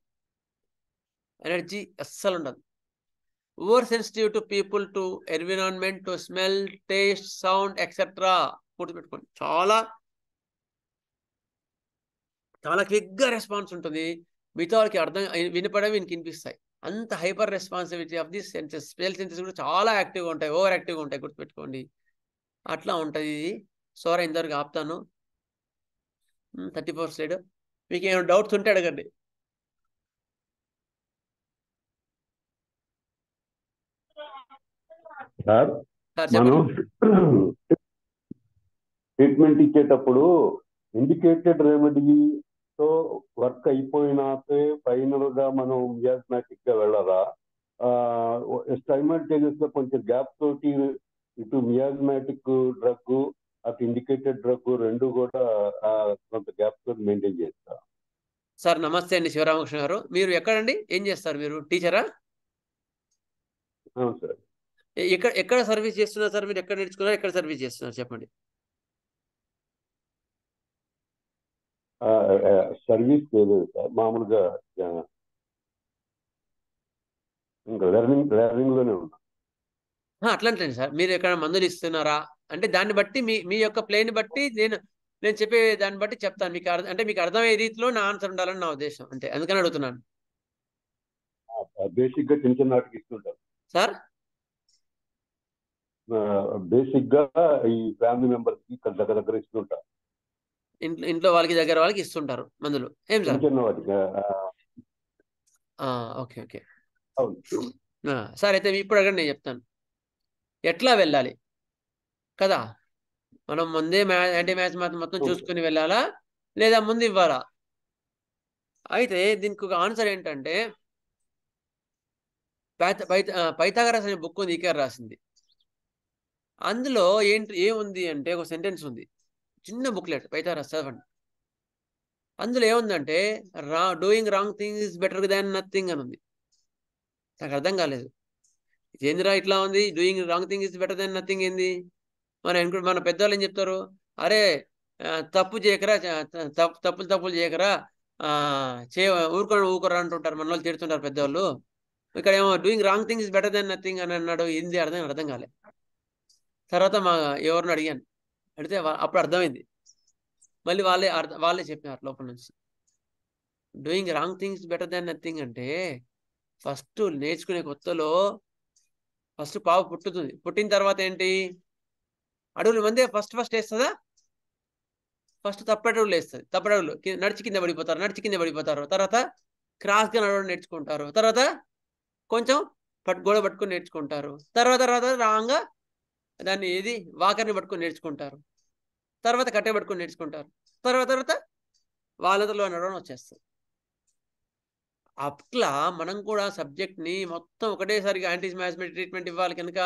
అస్సలు ఉండదు. Over sensitive to people, to environment, to smell, taste, sound etcetera. గుర్తుపెట్టుకోండి, చాలా చాలా క్విక్గా రెస్పాన్స్ ఉంటుంది. మిగతా వాళ్ళకి వినపడవి వీనికి వినిపిస్తాయి. అంత hyper responsibility of the senses. Spell senses కూడా చాలా యాక్టివ్గా ఉంటాయి, ఓవర్ యాక్టివ్గా ఉంటాయి, గుర్తుపెట్టుకోండి. అట్లా ఉంటుంది ఇది. సోరా ఇంతవరకు ఆపుతాను. 34 స్లైడ్. మీకు ఏమైనా డౌట్స్ ఉంటే అడగండి. సార్ మనం ట్రీట్మెంట్ ఇచ్చేటప్పుడు ఇండికేటెడ్ రెమెడీతో వర్క్ అయిపోయినాకే ఫైనల్ గా మనం మియాస్మాటిక్ గా వెళ్ళాలా? సైమల్టేనియస్ గా కొంచెం గ్యాప్ తోటి ఇటు మియాస్మాటిక్ డ్రగ్, అటు ఇండికేటెడ్ డ్రగ్ రెండు కూడా కొంత గ్యాప్ తోటి మెయింటైన్ చేస్తారు. సార్ నమస్తే అండి, శివరామకృష్ణ గారు. మీరు ఎక్కడండి, ఏం చేస్తారు? మీరు టీచరా? అవును సార్. ఎక్కడ సర్వీస్ చేస్తున్నారు సార్? మీరు ఎక్కడ నేర్చుకున్నారు, ఎక్కడ సర్వీస్ చేస్తున్నారు చెప్పండి. సర్వీస్ లేదు సార్, మామూలుగా ఇంకా లెర్నింగ్ లోనే ఉన్నాం. అట్లాంటి సార్, మీరు ఎక్కడ మందులు ఇస్తున్నారా అంటే దాన్ని బట్టి మీ యొక్క ప్లేని బట్టి నేను చెప్పే దాన్ని బట్టి చెప్తాను. మీకు అంటే మీకు అర్థమయ్యే రీతిలో నా ఆన్సర్ ఉండాలని నా ఉద్దేశం, అంతే. అందుకని అడుగుతున్నాను. బేసిక్ గా చిన్న వాటికి ఇస్తుంటారు సార్. బేసిక్ గా ఈ ఫ్యామిలీ మెంబర్స్ కి దగ్గర ఇస్తుంటారు. ఇంట్లో వాళ్ళకి ఇస్తుంటారు మందులు, ఏం సార్? చిన్న వాటికి. Okay okay sir. అయితే ఇప్పుడు అడగండి, నేను చెప్తాను ఎట్లా వెళ్ళాలి కదా. మనం ముందే యాంటీ మ్యాచ్ మొత్తం చూసుకుని వెళ్ళాలా, లేదా ముందు ఇవ్వాలా? అయితే దీనికి ఒక ఆన్సర్ ఏంటంటే, పైథాగరస్ అనే బుక్ ఉంది, ఈకేఆర్ రాసింది. అందులో ఏముంది అంటే ఒక సెంటెన్స్ ఉంది, చిన్న బుక్లెట్, పైథాగరస్ చదవండి. అందులో ఏముందంటే, doing wrong thing is better than nothing అని ఉంది. నాకు అర్థం కాలేదు, ఏందిరా ఇట్లా ఉంది, doing wrong thing is better than nothing ఏంది? మన పెద్దవాళ్ళు ఏం చెప్తారు, అరే తప్పు చేయకరా, తప్పులు చేయకరా, ఊరుకోరా అంటుంటారు, మన వాళ్ళు తిడుతుంటారు పెద్దవాళ్ళు. ఇక్కడ ఏమో doing wrong thing is better than nothing అని అన్నాడు. ఏంది అర్థం కాలే. తర్వాత ఎవరిని అడిగాను, అడిగితే అప్పుడు అర్థమైంది. మళ్ళీ వాళ్ళే చెప్పినారు లోపల నుంచి. Doing wrong things better than nothing అంటే ఫస్ట్ నేర్చుకునే కొత్తలో ఫస్ట్ పావు పుట్టుతుంది. పుట్టిన తర్వాత ఏంటి, అడుగులు మందే ఫస్ట్ వేస్తుందా? ఫస్ట్ తప్పడవులు వేస్తుంది. తప్పడవులు నడిచి కింద పడిపోతారు. తర్వాత క్రాస్గా నడవడం నేర్చుకుంటారు. తర్వాత కొంచెం గోడ పట్టుకొని నేర్చుకుంటారు. తర్వాత రాంగా దాన్ని వాకర్ని పట్టుకొని నేర్చుకుంటారు. తర్వాత కట్టె పట్టుకొని నేర్చుకుంటారు. తర్వాత వాళ్ళలో నడవడం వచ్చేస్తుంది. అట్లా మనం కూడా సబ్జెక్ట్ని మొత్తం ఒకటేసారిగా యాంటీ మ్యాథమెటిక్స్ ట్రీట్మెంట్ ఇవ్వాలి కనుక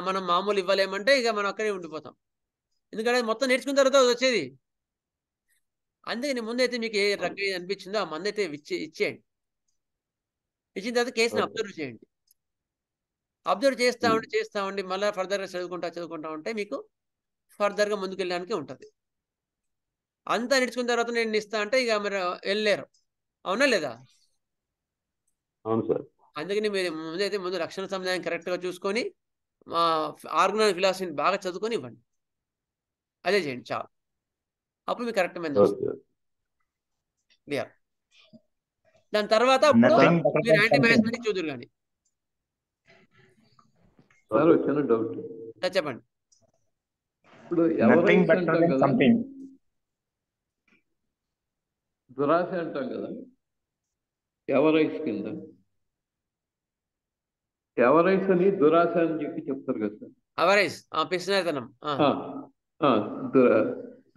మనం మామూలు ఇవ్వలేమంటే ఇక మనం అక్కడే ఉండిపోతాం. ఎందుకంటే మొత్తం నేర్చుకున్న తర్వాత వచ్చేది. అందుకని ముందైతే మీకు ఏ రకం అనిపించిందో ఆ మందైతే ఇచ్చేయండి. ఇచ్చిన తర్వాత కేసుని అబ్జర్వ్ చేయండి. అబ్జర్వ్ చేస్తా ఉండి మళ్ళీ ఫర్దర్గా చదువుకుంటా ఉంటే మీకు ఫర్దర్గా ముందుకు వెళ్ళడానికి ఉంటుంది. అంతా నేర్చుకున్న తర్వాత నేను ఇస్తా అంటే ఇక మీరు వెళ్ళలేరు. అవునా లేదా? అవును సార్. అందుకని మీరు ముందు రక్షణ సముదాయం కరెక్ట్గా చూసుకొని ఆర్గనైజ్ ఫిలాసఫీని బాగా చదువుకొని ఇవ్వండి. అదే చేయండి చాలు. అప్పుడు మీకు కరెక్ట్ మైండ్ వస్తుంది. క్లియర్. దాని తర్వాత అప్పుడు మీరు యాంటీ మ్యాథమెటిక్స్ చూదురు కానీ. సార్ చిన్న డౌట్ చెప్పండి. ఇప్పుడు ఎవరైస్ అంటాం కదా, దురాశ అంటాం కదా, ఎవరైస్ కింద ఎవరైస్ అని దురాశ అని చెప్తారు కదా సార్. అవరైస్ పిసినారితనం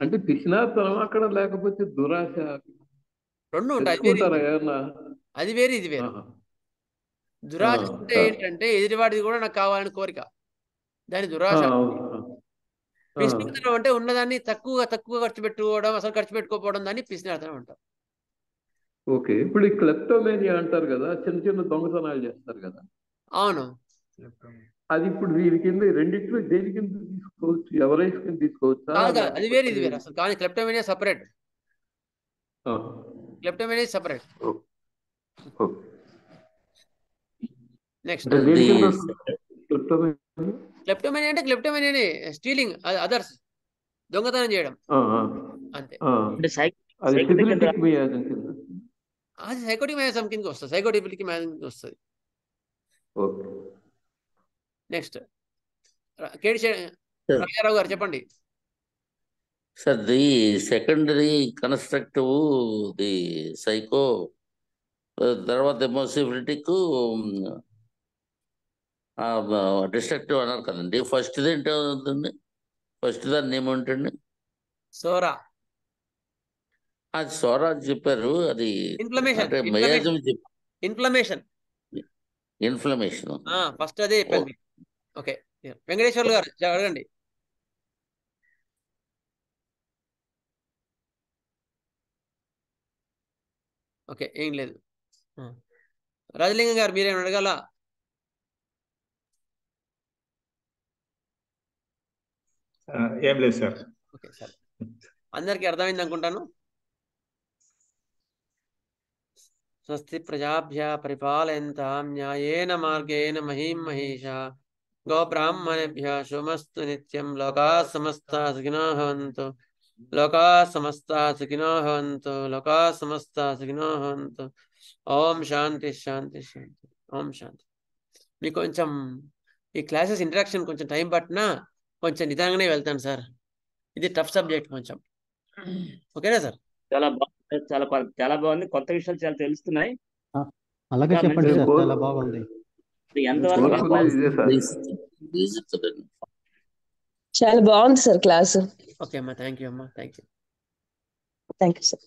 అంటే పిసినారితనం అక్కడ, లేకపోతే దురాశ రెండు ఉంటాయి. అది వేరు ఇది వేరు. దురాశ అంటే ఏంటంటే ఎదుటివాడిది కూడా నాకు కావాలని కోరిక, దాని దురాశ. పిసినారితనం అంటే ఉన్నదాన్ని తక్కువ ఖర్చు పెట్టుకోవడం, అసలు ఖర్చు పెట్టుకోకపోవడం, దాన్ని పిసినారితనం అంటారు. ఓకే. ఇప్పుడు ఈ క్లెప్టోమేనియా అంటారు కదా, చిన్న దొంగతనాలు చేస్తారు కదా. అవును. అది ఇప్పుడు వీరి కింద రెండిట్లో దేని కింద తీసుకోవచ్చు? ఎవరైస్ కింద తీసుకోవచ్చా? అది వేరు ఇది వేరు అసలు. కానీ kleptomania separate. Kleptomania separate. Next kleptomania అంటే క్లెప్టోమేనియానే స్టీలింగ్ అదర్స్, దొంగతనం చేయడం అంతే. అది సైకోటిక్ మ్యాథ్స్ కిందకి వస్తుంది. సైకోటిక్ మ్యాథ్స్ వస్తుంది. నెక్స్ట్ రాజారావు గారు చెప్పండి sir. The secondary constructive, the psycho, తర్వాత ఎమోసిబిలిటీకు డిస్ట్రక్టివ్ అన్నారు కదండి. ఫస్ట్ ఏంటండి? ఫస్ట్ దాన్ని ఏముంటుంది? సోరా. అది సోరా చెప్పారు. అది అంటే మయాజం ఇన్ఫ్లమేషన్ ఫస్ట్ అదే చెప్పండి. ఓకే, వెంకటేశ్వర్లు గారు అడగండి. ఓకే, ఏం లేదు. రాజలింగం గారు మీరేమైనా అడగాల? ఏం లేదు సార్. ఓకే సార్, అందరికీ అర్థమైంది అనుకుంటాను. స్వస్తి ప్రజాభ్య పరిపాలయంతాం న్యాయేన మార్గేణ మహీం మహేషా గోబ్రాహ్మణేభ్య శుభమస్తు నిత్యం. లోకా సమస్తా సుఖినో భవంతు. లోకా సమస్తా సుఖినో భవంతు. లోకా సమస్తా సుఖినో భవంతు. ఓం శాంతి శాంతి శాంతి. ఓం శాంతి. మీకు కొంచెం ఈ క్లాసెస్ ఇంటరాక్షన్ కొంచెం టైం పట్టినా కొంచెం నిదానంగానే వెళ్తాను సార్. ఇది టఫ్ సబ్జెక్ట్ కొంచెం. ఓకేనా సార్? చాలా బాగుంది. కొత్త విషయాలు చాలా తెలుస్తున్నాయి. అలాగే చెప్పండి సార్, చాలా బాగుంది. చాలా బాగుంది సార్ క్లాస్. ఓకే అమ్మా, థ్యాంక్ యూ అమ్మా, thank you. Thank you sir.